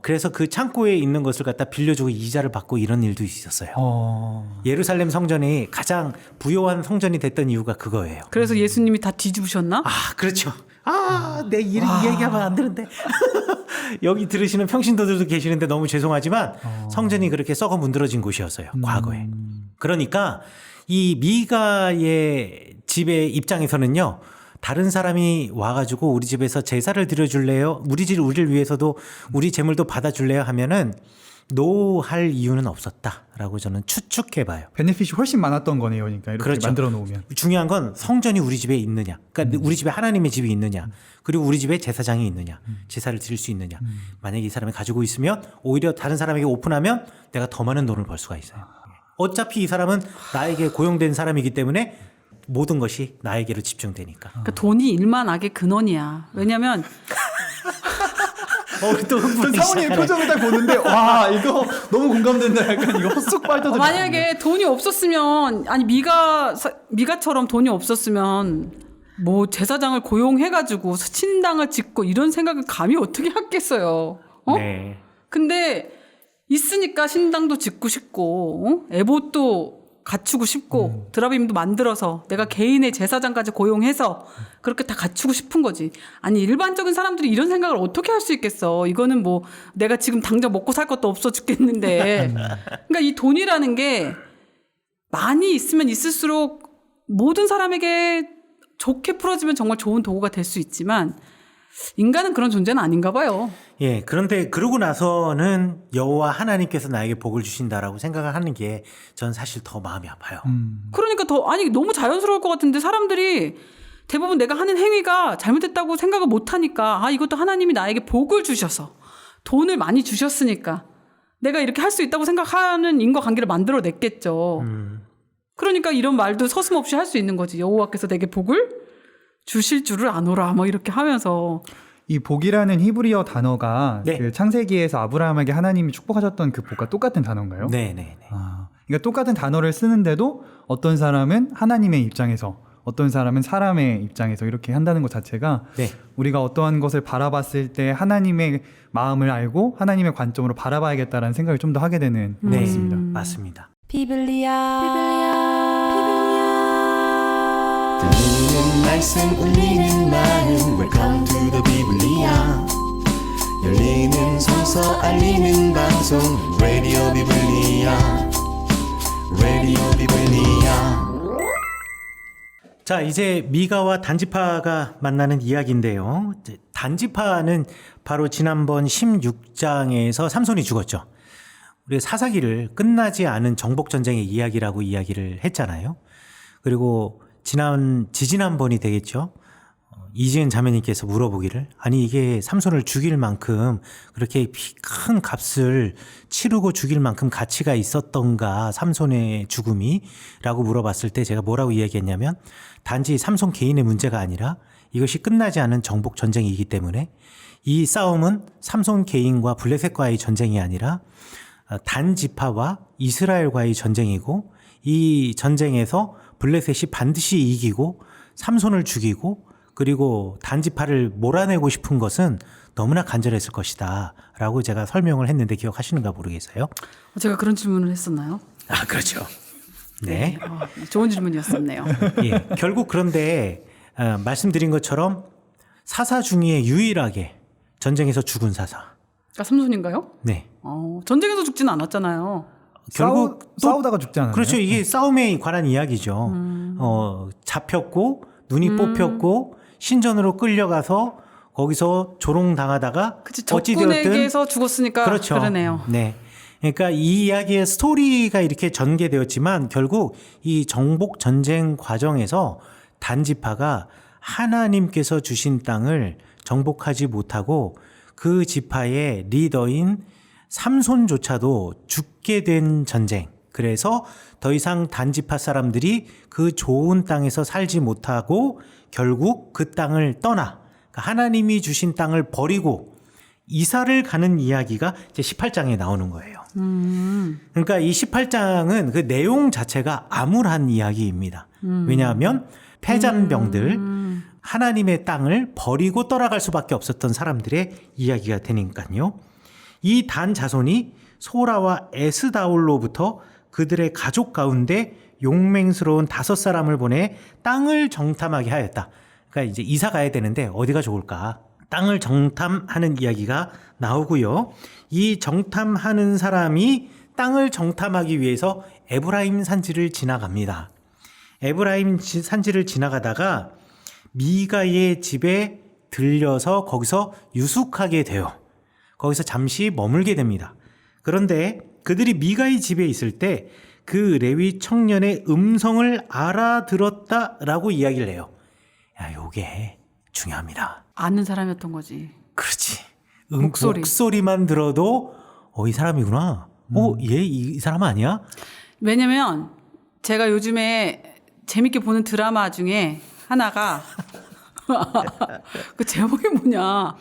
그래서 그 창고에 있는 것을 갖다 빌려주고 이자를 받고 이런 일도 있었어요. 예루살렘 성전이 가장 부요한 성전이 됐던 이유가 그거예요. 그래서 예수님이 다 뒤집으셨나? 그렇죠. 내 얘기하면 안 되는데. 여기 들으시는 평신도들도 계시는데 너무 죄송하지만 성전이 그렇게 썩어 문드러진 곳이었어요. 과거에. 그러니까 이 미가의 집의 입장에서는요. 다른 사람이 와가지고 우리 집에서 제사를 드려줄래요? 우리를 위해서도 우리 재물도 받아줄래요? 하면은 노할 이유는 없었다라고 저는 추측해봐요. 베네핏이 훨씬 많았던 거네요. 그러니까 이렇게 그렇죠. 만들어 놓으면. 중요한 건 성전이 우리 집에 있느냐. 그러니까 우리 집에 하나님의 집이 있느냐. 그리고 우리 집에 제사장이 있느냐. 제사를 드릴 수 있느냐. 만약에 이 사람이 가지고 있으면 오히려 다른 사람에게 오픈하면 내가 더 많은 돈을 벌 수가 있어요. 어차피 이 사람은 나에게 고용된 사람이기 때문에 모든 것이 나에게로 집중되니까. 그러니까 돈이 일만 악의 근원이야. 왜냐면 또 사모님의 표정을 딱 보는데 와 이거 너무 공감된다. 약간 이거 헛속 빨더들. 만약에 돈이 없었으면 미가처럼 돈이 없었으면 뭐 제사장을 고용해가지고 신당을 짓고 이런 생각을 감히 어떻게 했겠어요. 네. 근데 있으니까 신당도 짓고 싶고 에봇도 갖추고 싶고 드라빔도 만들어서 내가 개인의 제사장까지 고용해서 그렇게 다 갖추고 싶은 거지. 아니 일반적인 사람들이 이런 생각을 어떻게 할 수 있겠어. 이거는 뭐 내가 지금 당장 먹고 살 것도 없어 죽겠는데. 그러니까 이 돈이라는 게 많이 있으면 있을수록 모든 사람에게 좋게 풀어지면 정말 좋은 도구가 될 수 있지만 인간은 그런 존재는 아닌가 봐요. 예, 그런데 그러고 나서는 여호와 하나님께서 나에게 복을 주신다라고 생각을 하는 게 전 사실 더 마음이 아파요. 그러니까 아니 너무 자연스러울 것 같은데 사람들이 대부분 내가 하는 행위가 잘못됐다고 생각을 못 하니까 이것도 하나님이 나에게 복을 주셔서 돈을 많이 주셨으니까 내가 이렇게 할 수 있다고 생각하는 인과관계를 만들어냈겠죠. 그러니까 이런 말도 서슴없이 할 수 있는 거지. 여호와께서 내게 복을 주실 줄을 아노라 뭐 이렇게 하면서. 이 복이라는 히브리어 단어가 네. 그 창세기에서 아브라함에게 하나님이 축복하셨던 그 복과 똑같은 단어인가요? 네네네. 그러니까 똑같은 단어를 쓰는데도 어떤 사람은 하나님의 입장에서 어떤 사람은 사람의 입장에서 이렇게 한다는 것 자체가 네. 우리가 어떠한 것을 바라봤을 때 하나님의 마음을 알고 하나님의 관점으로 바라봐야겠다라는 생각을 좀 더 하게 되는 것 네, 같습니다. 맞습니다. 들리는 말씀 울리는 마음 Welcome to the 비블리아 열리는 성서 알리는 방송 Radio 비블리아 Radio 비블리아. 자, 이제 미가와 단지파가 만나는 이야기인데요. 이제 단지파는 바로 지난번 16장에서 삼손이 죽었죠. 우리가 사사기를 끝나지 않은 정복전쟁의 이야기라고 이야기를 했잖아요. 그리고 지지난번이 되겠죠. 이지은 자매님께서 물어보기를 아니 이게 삼손을 죽일 만큼 그렇게 큰 값을 치르고 죽일 만큼 가치가 있었던가 삼손의 죽음이 라고 물어봤을 때 제가 뭐라고 이야기했냐면 단지 삼손 개인의 문제가 아니라 이것이 끝나지 않은 정복 전쟁이기 때문에 이 싸움은 삼손 개인과 블레셋과의 전쟁이 아니라 단지파와 이스라엘과의 전쟁이고 이 전쟁에서 블레셋이 반드시 이기고 삼손을 죽이고 그리고 단지파를 몰아내고 싶은 것은 너무나 간절했을 것이다 라고 제가 설명을 했는데 기억하시는가 모르겠어요. 제가 그런 질문을 했었나요? 아, 그렇죠. 네. 좋은 질문이었었네요. 예, 결국 그런데 말씀드린 것처럼 사사 중에 유일하게 전쟁에서 죽은 사사. 삼손인가요? 네. 전쟁에서 죽지는 않았잖아요. 결국 싸우다가 죽지 않았나요? 그렇죠. 이게 싸움에 관한 이야기죠. 잡혔고 눈이 뽑혔고 신전으로 끌려가서 거기서 조롱당하다가 그치, 어찌되었든 적군에게서 죽었으니까 그렇죠. 그러네요. 네. 그러니까 이 이야기의 스토리가 이렇게 전개되었지만 결국 이 정복 전쟁 과정에서 단지파가 하나님께서 주신 땅을 정복하지 못하고 그 지파의 리더인 삼손조차도 죽게 된 전쟁. 그래서 더 이상 단지파 사람들이 그 좋은 땅에서 살지 못하고 결국 그 땅을 떠나 하나님이 주신 땅을 버리고 이사를 가는 이야기가 이제 18장에 나오는 거예요. 그러니까 이 18장은 그 내용 자체가 암울한 이야기입니다. 왜냐하면 패잔병들 하나님의 땅을 버리고 떠나갈 수밖에 없었던 사람들의 이야기가 되니까요. 이 단 자손이 소라와 에스다올로부터 그들의 가족 가운데 용맹스러운 5사람을 보내 땅을 정탐하게 하였다. 그러니까 이제 이사 가야 되는데 어디가 좋을까? 땅을 정탐하는 이야기가 나오고요. 이 정탐하는 사람이 땅을 정탐하기 위해서 에브라임 산지를 지나갑니다. 에브라임 산지를 지나가다가 미가의 집에 들려서 거기서 유숙하게 돼요. 거기서 잠시 머물게 됩니다. 그런데 그들이 미가의 집에 있을 때 그 레위 청년의 음성을 알아들었다라고 이야기를 해요. 야, 요게 중요합니다. 아는 사람이었던 거지. 그렇지. 목소리만 들어도 이 사람이구나. 얘 이 사람 아니야? 왜냐면 제가 요즘에 재밌게 보는 드라마 중에 하나가 그 제목이 뭐냐.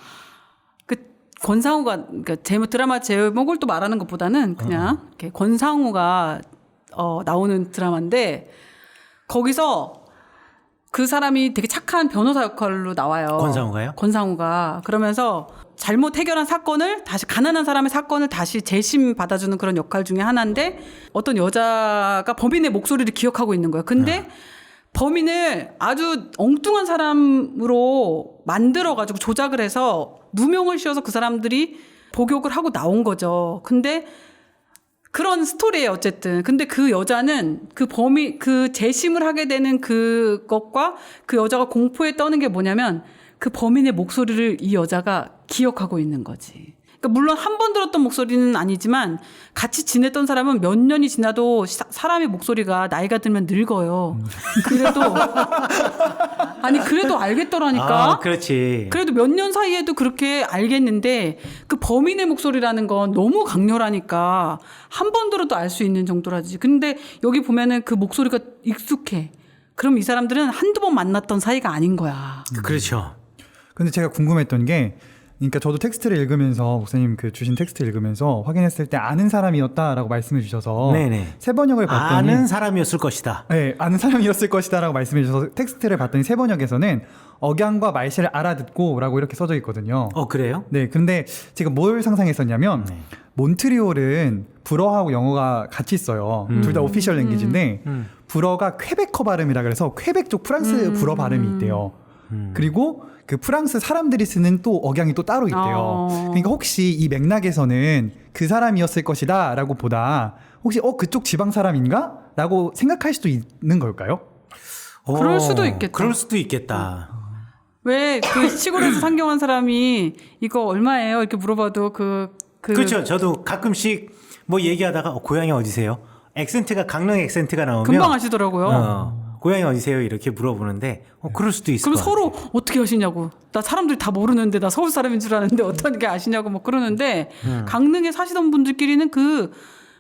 권상우가 그러니까 드라마 제목을 또 말하는 것보다는 그냥 이렇게 권상우가 나오는 드라마인데 거기서 그 사람이 되게 착한 착한 변호사 역할로 나와요. 권상우가요? 권상우가. 그러면서 잘못 해결한 사건을 다시 가난한 사람의 사건을 다시 재심 받아주는 그런 역할 중에 하나인데 어떤 여자가 범인의 목소리를 기억하고 있는 거예요. 근데 범인을 아주 엉뚱한 사람으로 만들어가지고 조작을 해서 누명을 씌워서 그 사람들이 복역을 하고 나온 거죠. 근데 그런 스토리예요, 어쨌든. 근데 그 여자는 그 재심을 하게 되는 그것과 그 여자가 공포에 떠는 게 뭐냐면 그 범인의 목소리를 이 여자가 기억하고 있는 거지. 그러니까 물론 한 번 들었던 목소리는 아니지만 같이 지냈던 사람은 몇 년이 지나도 사람의 목소리가 나이가 들면 늙어요. 그래도 그래도 알겠더라니까. 아, 그렇지. 그래도 몇 년 사이에도 그렇게 알겠는데 그 범인의 목소리라는 건 너무 강렬하니까 한 번 들어도 알 수 있는 정도라지. 근데 여기 보면은 그 목소리가 익숙해. 그럼 이 사람들은 한두 번 만났던 사이가 아닌 거야. 그렇죠. 근데 제가 궁금했던 게, 그러니까 저도 텍스트를 읽으면서, 목사님 그 주신 텍스트 읽으면서 확인했을 때 아는 사람이었다라고 말씀해 주셔서 네네. 세 번역을 봤더니 아는 사람이었을 것이다. 네, 아는 사람이었을 것이다라고 말씀해 주셔서 텍스트를 봤더니 세 번역에서는 억양과 말씨를 알아듣고라고 이렇게 써져 있거든요. 그래요? 네, 근데 제가 뭘 상상했었냐면 몬트리올은 불어하고 영어가 같이 써요. 둘 다 오피셜 랭귀지인데 불어가 퀘베커 발음이라 그래서 퀘벡 쪽 프랑스 불어 발음이 있대요. 그리고 그 프랑스 사람들이 쓰는 또 억양이 또 따로 있대요. 그러니까 혹시 이 맥락에서는 그 사람이었을 것이다라고 보다 혹시 그쪽 지방 사람인가?라고 생각할 수도 있는 걸까요? 그럴 수도 있겠다. 그럴 수도 있겠다. 왜 그 시골에서 상경한 사람이 이거 얼마예요? 이렇게 물어봐도 그렇죠. 저도 가끔씩 뭐 얘기하다가 고향이 어디세요? 액센트가 강릉 액센트가 나오면 금방 아시더라고요. 고향이 어디세요? 이렇게 물어보는데 그럴 수도 있을 그럼 것 서로 같아요. 어떻게 아시냐고. 나 사람들이 다 모르는데 나 서울 사람인 줄 아는데 어떻게 아시냐고 막 그러는데 강릉에 사시던 분들끼리는 그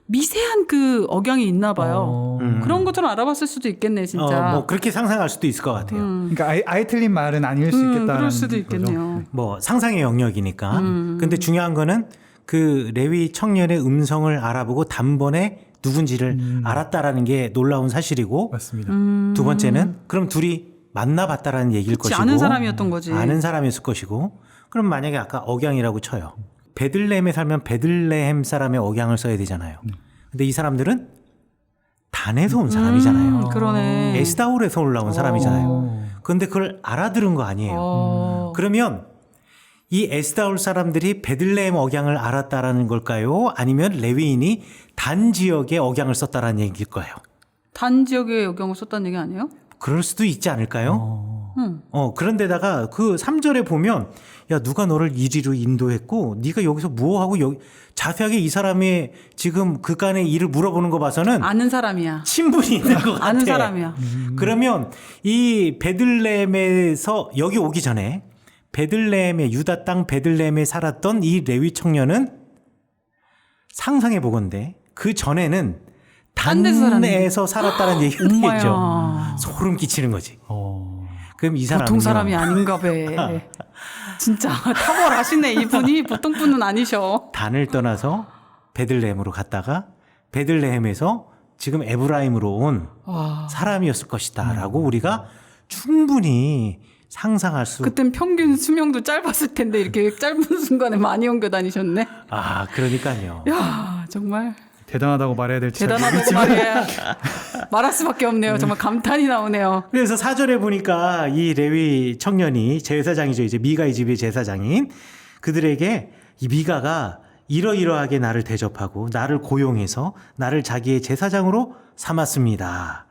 미세한 그 억양이 있나 봐요. 그런 것처럼 알아봤을 수도 있겠네, 진짜. 뭐 그렇게 상상할 수도 있을 것 같아요. 그러니까 아예 틀린 말은 아닐 수 있겠다는 그럴 수도 거죠. 있겠네요. 뭐 상상의 영역이니까. 근데 중요한 거는 그 레위 청년의 음성을 알아보고 단번에 누군지를 알았다라는 게 놀라운 사실이고, 맞습니다. 두 번째는 그럼 둘이 만나봤다라는 얘기일 그치, 것이고, 아는 사람이었던 거지. 아는 사람이었을 것이고, 그럼 만약에 아까 억양이라고 쳐요. 베들레헴에 살면 베들레헴 사람의 억양을 써야 되잖아요. 근데 이 사람들은 단에서 온 사람이잖아요. 그러네. 에스다올에서 올라온 사람이잖아요. 그런데 그걸 알아들은 거 아니에요. 그러면 이 에스다올 사람들이 베들레헴 억양을 알았다라는 걸까요? 아니면 레위인이 단 지역의 억양을 썼다라는 얘기일까요? 단 지역의 억양을 썼다는 얘기 아니에요? 그럴 수도 있지 않을까요? 그런데다가 그 3절에 보면 야 누가 너를 이리로 인도했고 네가 여기서 뭐하고 여기 자세하게 이 사람의 지금 그간의 일을 물어보는 거 봐서는 아는 사람이야. 친분이 있는 것 같아. 아는 사람이야. 그러면 이 베들레헴에서 여기 오기 전에 베들레헴의 유다 땅 베들레헴에 살았던 이 레위 청년은 상상해 보건대 그 전에는 딴 데서 단에서 살았다는 얘기가 엄마야. 되겠죠. 소름 끼치는 거지. 그럼 이 사람은 보통 사람이 아닌가 봐. 진짜 탁월하시네. 이분이 보통 분은 아니셔. 단을 떠나서 베들레헴으로 갔다가 베들레헴에서 지금 에브라임으로 온 사람이었을 것이다라고 우리가 충분히 상상할 수. 그땐 평균 수명도 짧았을 텐데 이렇게 짧은 순간에 많이 옮겨 다니셨네. 그러니까요. 야, 정말 대단하다고 말해야 될지 잘 대단하다고 말해야 말할 수밖에 없네요. 정말 감탄이 나오네요. 그래서 4절에 보니까 이 레위 청년이 제사장이죠. 이제 미가의 집의 제사장인 그들에게 이 미가가 이러이러하게 나를 대접하고 나를 고용해서 나를 자기의 제사장으로 삼았습니다.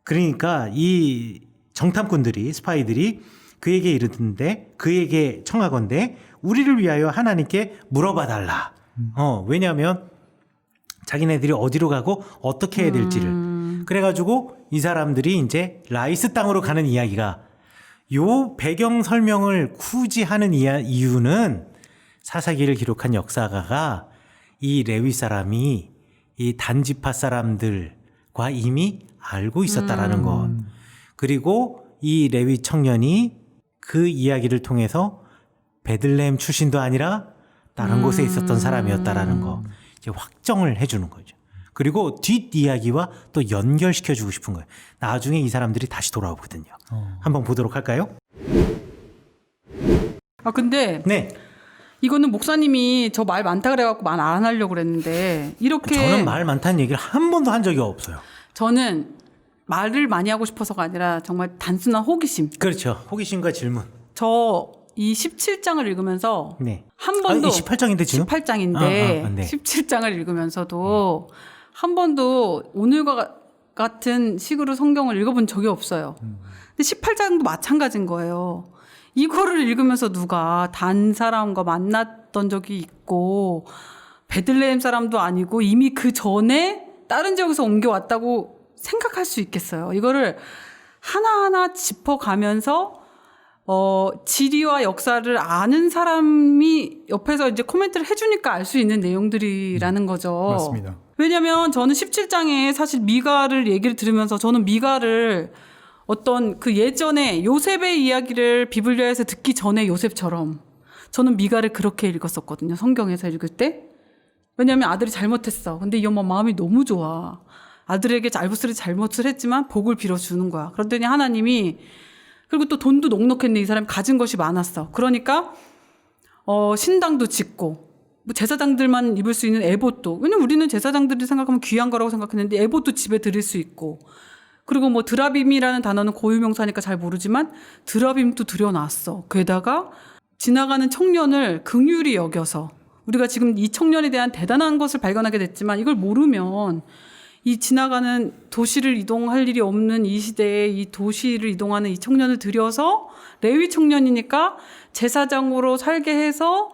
그러니까 이 정탐꾼들이 스파이들이 그에게 이르는데 그에게 청하건대 우리를 위하여 하나님께 물어봐 달라. 왜냐하면 자기네들이 어디로 가고 어떻게 해야 될지를. 그래가지고 이 사람들이 이제 라이스 땅으로 가는 이야기가 요 배경 설명을 굳이 하는 이유는 사사기를 기록한 역사가가 이 레위 사람이 이 단지파 사람들과 이미 알고 있었다라는 것. 그리고 이 레위 청년이 그 이야기를 통해서 베들레헴 출신도 아니라 다른 곳에 있었던 사람이었다라는 거. 이제 확정을 해주는 거죠. 그리고 뒷 이야기와 또 연결시켜주고 싶은 거예요. 나중에 이 사람들이 다시 돌아오거든요. 한번 보도록 할까요? 아 근데 네. 이거는 목사님이 저 말 많다 그래갖고 말 안 하려고 그랬는데 이렇게 저는 말 많다는 얘기를 한 번도 한 적이 없어요. 저는 말을 많이 하고 싶어서가 아니라 정말 단순한 호기심. 그렇죠. 호기심과 질문. 저 이 17장을 읽으면서 네. 한 번도 18장인데 지금? 18장인데 네. 17장을 읽으면서도 한 번도 오늘과 같은 식으로 성경을 읽어본 적이 없어요. 근데 18장도 마찬가지인 거예요. 이거를 읽으면서 누가 단 사람과 만났던 적이 있고 베들레헴 사람도 아니고 이미 그 전에 다른 지역에서 옮겨왔다고 생각할 수 있겠어요. 이거를 하나하나 짚어가면서 지리와 역사를 아는 사람이 옆에서 이제 코멘트를 해주니까 알 수 있는 내용들이라는 거죠. 맞습니다. 왜냐면 저는 17장에 사실 미가를 얘기를 들으면서 저는 미가를 어떤 그 예전에 요셉의 이야기를 비블리아에서 듣기 전에 요셉처럼 저는 미가를 그렇게 읽었었거든요. 성경에서 읽을 때. 왜냐면 아들이 잘못했어. 근데 이 엄마 마음이 너무 좋아. 아들에게 알부스를 잘못을 했지만 복을 빌어주는 거야. 그러더니 하나님이 그리고 또 돈도 넉넉했네. 이 사람이 가진 것이 많았어. 그러니까 신당도 짓고 뭐 제사장들만 입을 수 있는 에봇도 왜냐면 우리는 제사장들이 생각하면 귀한 거라고 생각했는데 에봇도 집에 드릴 수 있고 그리고 뭐 드라빔이라는 단어는 고유명사니까 잘 모르지만 드라빔도 들여놨어. 게다가 지나가는 청년을 긍휼히 여겨서 우리가 지금 이 청년에 대한 대단한 것을 발견하게 됐지만 이걸 모르면 이 지나가는 도시를 이동할 일이 없는 이 시대에 이 도시를 이동하는 이 청년을 들여서 레위 청년이니까 제사장으로 살게 해서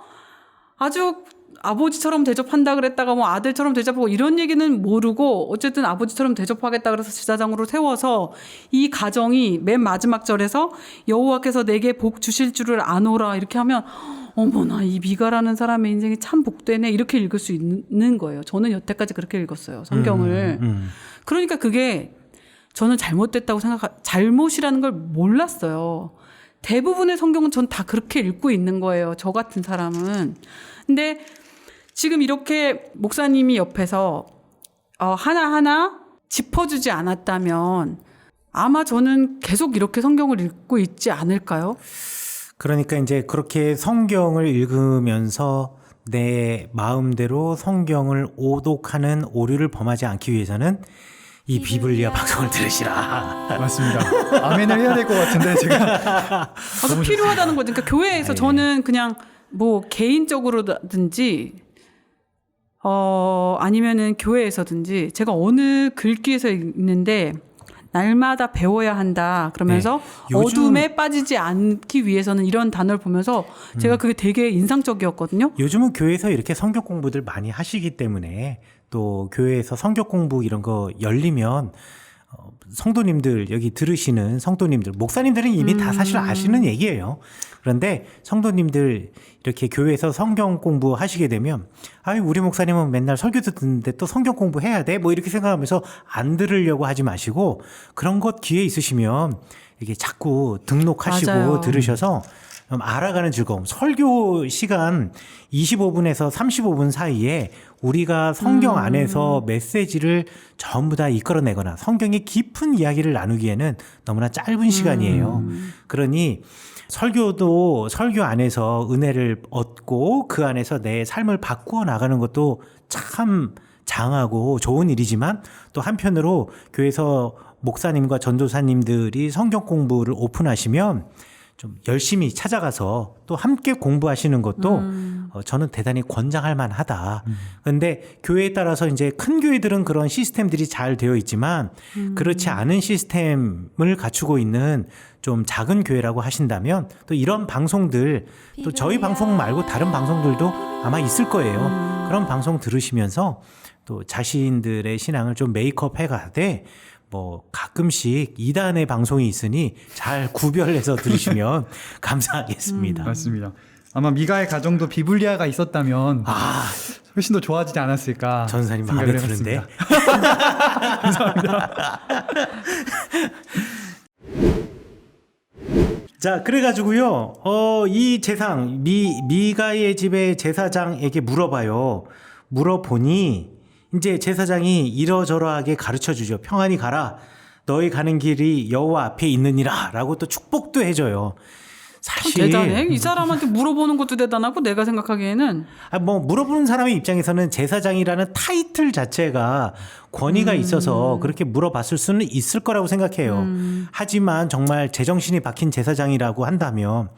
아주 아버지처럼 대접한다 그랬다가 뭐 아들처럼 대접하고 이런 얘기는 모르고 어쨌든 아버지처럼 대접하겠다 그래서 제사장으로 세워서 이 가정이 맨 마지막 절에서 여호와께서 내게 복 주실 줄을 아노라 이렇게 하면 어머나 이 미가라는 사람의 인생이 참 복되네 이렇게 읽을 수 있는 거예요. 저는 여태까지 그렇게 읽었어요. 성경을. 그러니까 그게 저는 잘못됐다고 잘못이라는 걸 몰랐어요. 대부분의 성경은 전 다 그렇게 읽고 있는 거예요. 저 같은 사람은. 근데 지금 이렇게 목사님이 옆에서 하나하나 짚어주지 않았다면 아마 저는 계속 이렇게 성경을 읽고 있지 않을까요? 그러니까 이제 그렇게 성경을 읽으면서 내 마음대로 성경을 오독하는 오류를 범하지 않기 위해서는 이 비블리아 방송을 들으시라. 맞습니다. 아멘을 해야 될 것 같은데 제가 그 필요하다는 거죠. 그러니까 교회에서 저는 그냥 뭐 개인적으로든지 아니면은 교회에서든지 제가 어느 글귀에서 읽는데 날마다 배워야 한다 그러면서 네. 요즘 어둠에 빠지지 않기 위해서는 이런 단어를 보면서 제가 그게 되게 인상적이었거든요. 요즘은 교회에서 이렇게 성경 공부들 많이 하시기 때문에 또 교회에서 성경 공부 이런 거 열리면 성도님들 여기 들으시는 성도님들 목사님들은 이미 다 사실 아시는 얘기예요. 그런데 성도님들 이렇게 교회에서 성경 공부하시게 되면 아유 우리 목사님은 맨날 설교도 듣는데 또 성경 공부해야 돼? 뭐 이렇게 생각하면서 안 들으려고 하지 마시고 그런 것 기회 있으시면 이게 자꾸 등록하시고 맞아요. 들으셔서 알아가는 즐거움. 설교 시간 25분에서 35분 사이에 우리가 성경 안에서 메시지를 전부 다 이끌어내거나 성경의 깊은 이야기를 나누기에는 너무나 짧은 시간이에요. 그러니 설교도 설교 안에서 은혜를 얻고 그 안에서 내 삶을 바꾸어 나가는 것도 참 장하고 좋은 일이지만 또 한편으로 교회에서 목사님과 전도사님들이 성경 공부를 오픈하시면 좀 열심히 찾아가서 또 함께 공부하시는 것도 저는 대단히 권장할 만하다. 그런데 교회에 따라서 이제 큰 교회들은 그런 시스템들이 잘 되어 있지만 그렇지 않은 시스템을 갖추고 있는 좀 작은 교회라고 하신다면 또 이런 방송들 또 저희 방송 말고 다른 방송들도 아마 있을 거예요. 그런 방송 들으시면서 또 자신들의 신앙을 좀 메이크업 해가되 뭐 가끔씩 2단의 방송이 있으니 잘 구별해서 들으시면 감사하겠습니다. 맞습니다. 아마 미가의 가정도 비블리아가 있었다면 훨씬 더 좋아지지 않았을까 전사님 마음에 생각을 드는데. 해봤습니다. 감사합니다. 자, 그래가지고요, 이 제상, 미가의 집의 제사장에게 물어봐요. 물어보니, 이제 제사장이 이러저러하게 가르쳐 주죠. 평안히 가라. 너희 가는 길이 여호와 앞에 있느니라라고 또 축복도 해줘요. 사실 대단해. 이 사람한테 물어보는 것도 대단하고 내가 생각하기에는 뭐 물어보는 사람의 입장에서는 제사장이라는 타이틀 자체가 권위가 있어서 그렇게 물어봤을 수는 있을 거라고 생각해요. 하지만 정말 제정신이 박힌 제사장이라고 한다면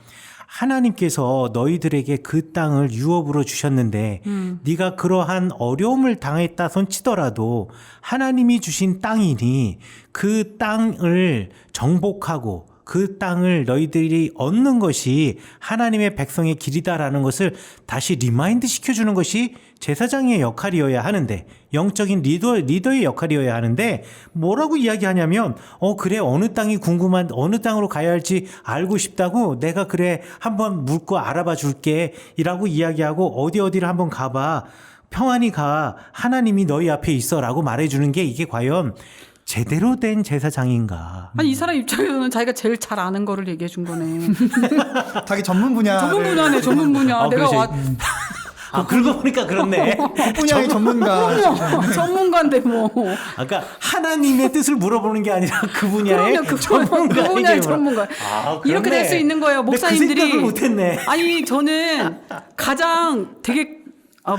하나님께서 너희들에게 그 땅을 유업으로 주셨는데 네가 그러한 어려움을 당했다 손치더라도 하나님이 주신 땅이니 그 땅을 정복하고 그 땅을 너희들이 얻는 것이 하나님의 백성의 길이다라는 것을 다시 리마인드 시켜주는 것이 제사장의 역할이어야 하는데, 영적인 리더의 역할이어야 하는데 뭐라고 이야기하냐면 그래 어느 땅이 궁금한, 어느 땅으로 가야 할지 알고 싶다고 내가 그래 한번 묻고 알아봐 줄게 이라고 이야기하고 어디를 한번 가봐, 평안히 가, 하나님이 너희 앞에 있어라고 말해주는 게 이게 과연 제대로 된 제사장인가? 아니 이 사람 입장에서는 자기가 제일 잘 아는 거를 얘기해 준 거네. 자기 전문 분야. 전문 분야네, 전문 분야. 내가 그러시- 와 그러고 보니까 그렇네. 분야의 전문가. 전문가인데 뭐. 아까 하나님의 뜻을 물어보는 게 아니라 그 분야의 그럼요, 그 전문가에게 분야의 물어- 전문가. 아, 이렇게 될 수 그렇네. 있는 거예요. 근데 목사님들이. 그 생각을 못했네. 아니 저는 가장 되게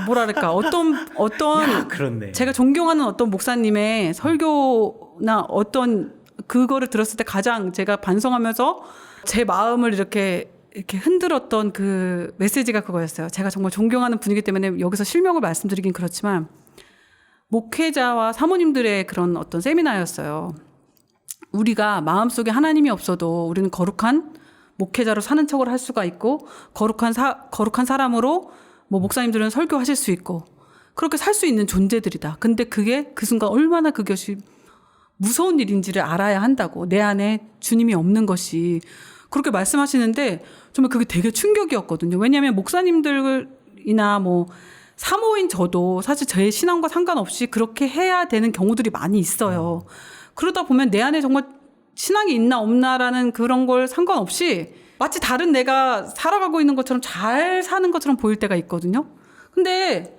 뭐랄까 어떤 그렇네. 제가 존경하는 어떤 목사님의 설교나 어떤 그거를 들었을 때 가장 제가 반성하면서 제 마음을 이렇게 흔들었던 그 메시지가 그거였어요. 제가 정말 존경하는 분이기 때문에 여기서 실명을 말씀드리긴 그렇지만 목회자와 사모님들의 그런 어떤 세미나였어요. 우리가 마음속에 하나님이 없어도 우리는 거룩한 목회자로 사는 척을 할 수가 있고 거룩한 사람으로 뭐 목사님들은 설교하실 수 있고 그렇게 살 수 있는 존재들이다. 근데 그게 그 순간 얼마나 그것이 무서운 일인지를 알아야 한다고. 내 안에 주님이 없는 것이. 그렇게 말씀하시는데 정말 그게 되게 충격이었거든요. 왜냐하면 목사님들이나 뭐 사모인 저도 사실 제 신앙과 상관없이 그렇게 해야 되는 경우들이 많이 있어요. 그러다 보면 내 안에 정말 신앙이 있나 없나라는 그런 걸 상관없이 마치 다른 내가 살아가고 있는 것처럼 잘 사는 것처럼 보일 때가 있거든요. 근데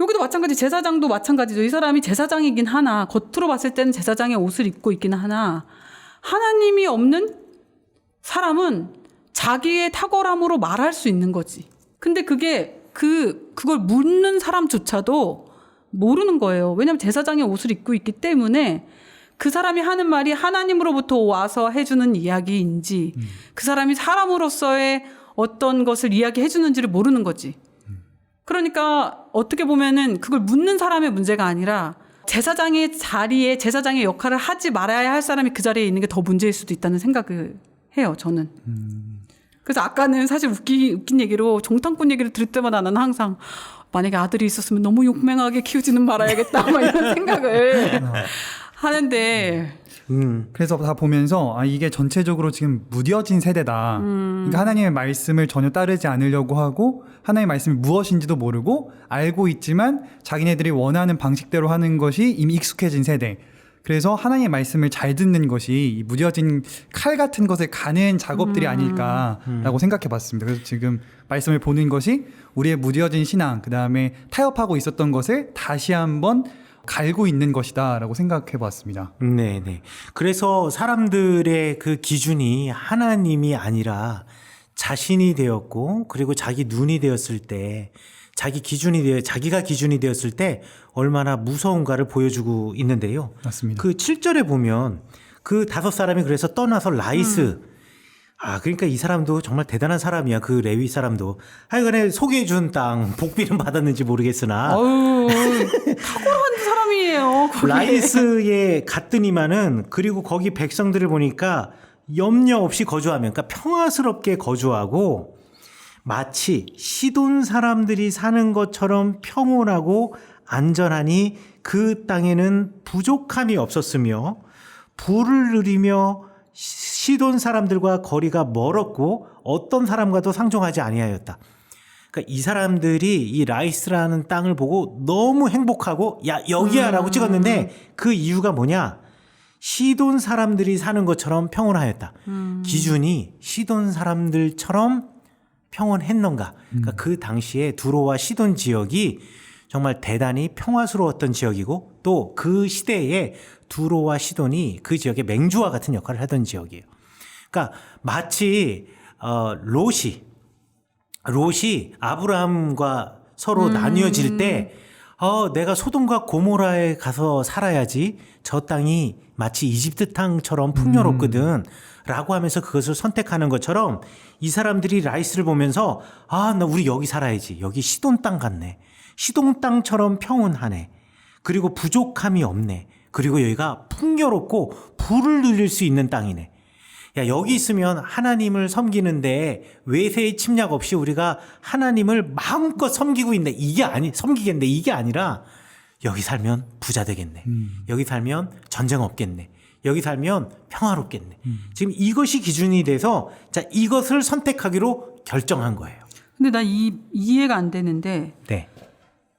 여기도 마찬가지, 제사장도 마찬가지죠. 이 사람이 제사장이긴 하나, 겉으로 봤을 때는 제사장의 옷을 입고 있긴 하나, 하나님이 없는 사람은 자기의 탁월함으로 말할 수 있는 거지. 근데 그걸 묻는 사람조차도 모르는 거예요. 왜냐하면 제사장의 옷을 입고 있기 때문에 그 사람이 하는 말이 하나님으로부터 와서 해주는 이야기인지 그 사람이 사람으로서의 어떤 것을 이야기해 주는지를 모르는 거지. 그러니까 어떻게 보면은 그걸 묻는 사람의 문제가 아니라 제사장의 자리에 제사장의 역할을 하지 말아야 할 사람이 그 자리에 있는 게 더 문제일 수도 있다는 생각을 해요, 저는. 그래서 아까는 사실 웃긴 얘기로 종탄꾼 얘기를 들을 때마다 나는 항상 만약에 아들이 있었으면 너무 용맹하게 키우지는 말아야겠다 막 이런 생각을 하는데 그래서 다 보면서 이게 전체적으로 지금 무뎌진 세대다. 그러니까 하나님의 말씀을 전혀 따르지 않으려고 하고 하나님의 말씀이 무엇인지도 모르고 알고 있지만 자기네들이 원하는 방식대로 하는 것이 이미 익숙해진 세대. 그래서 하나님의 말씀을 잘 듣는 것이 이 무뎌진 칼 같은 것을 가는 작업들이 아닐까라고 생각해 봤습니다. 그래서 지금 말씀을 보는 것이 우리의 무뎌진 신앙, 그다음에 타협하고 있었던 것을 다시 한번 갈고 있는 것이다라고 생각해 봤습니다. 네네. 그래서 사람들의 그 기준이 하나님이 아니라 자신이 되었고, 그리고 자기 눈이 되었을 때, 자기가 기준이 되었을 때 얼마나 무서운가를 보여주고 있는데요. 맞습니다. 그 7절에 보면 그 5사람이 그래서 떠나서 라이스, 그러니까 이 사람도 정말 대단한 사람이야. 그 레위 사람도. 하여간에 소개해준 땅, 복비는 받았는지 모르겠으나. 탁월한 사람이에요. 거기. 라이스에 갔더니만은, 그리고 거기 백성들을 보니까 염려 없이 거주하면, 그러니까 평화스럽게 거주하고, 마치 시돈 사람들이 사는 것처럼 평온하고 안전하니 그 땅에는 부족함이 없었으며, 부를 누리며 시돈 사람들과 거리가 멀었고 어떤 사람과도 상종하지 아니하였다. 그러니까 이 사람들이 이 라이스라는 땅을 보고 너무 행복하고 여기야라고 찍었는데 그 이유가 뭐냐? 시돈 사람들이 사는 것처럼 평온하였다. 기준이 시돈 사람들처럼 평온했는가? 그러니까 그 당시에 두로와 시돈 지역이 정말 대단히 평화스러웠던 지역이고 또 그 시대에 두로와 시돈이 그 지역의 맹주와 같은 역할을 하던 지역이에요. 그러니까 마치 롯이 아브라함과 서로 나뉘어질 때 내가 소돔과 고모라에 가서 살아야지 저 땅이 마치 이집트 땅처럼 풍요롭거든 라고 하면서 그것을 선택하는 것처럼 이 사람들이 라이스를 보면서 나 우리 여기 살아야지. 여기 시돈 땅 같네. 시돈 땅처럼 평온하네. 그리고 부족함이 없네. 그리고 여기가 풍요롭고 부를 누릴 수 있는 땅이네. 야, 여기 있으면 하나님을 섬기는데 외세의 침략 없이 우리가 하나님을 마음껏 섬기고 있네. 섬기겠네. 이게 아니라 여기 살면 부자 되겠네. 여기 살면 전쟁 없겠네. 여기 살면 평화롭겠네. 지금 이것이 기준이 돼서 자, 이것을 선택하기로 결정한 거예요. 근데 나 이해가 안 되는데 네.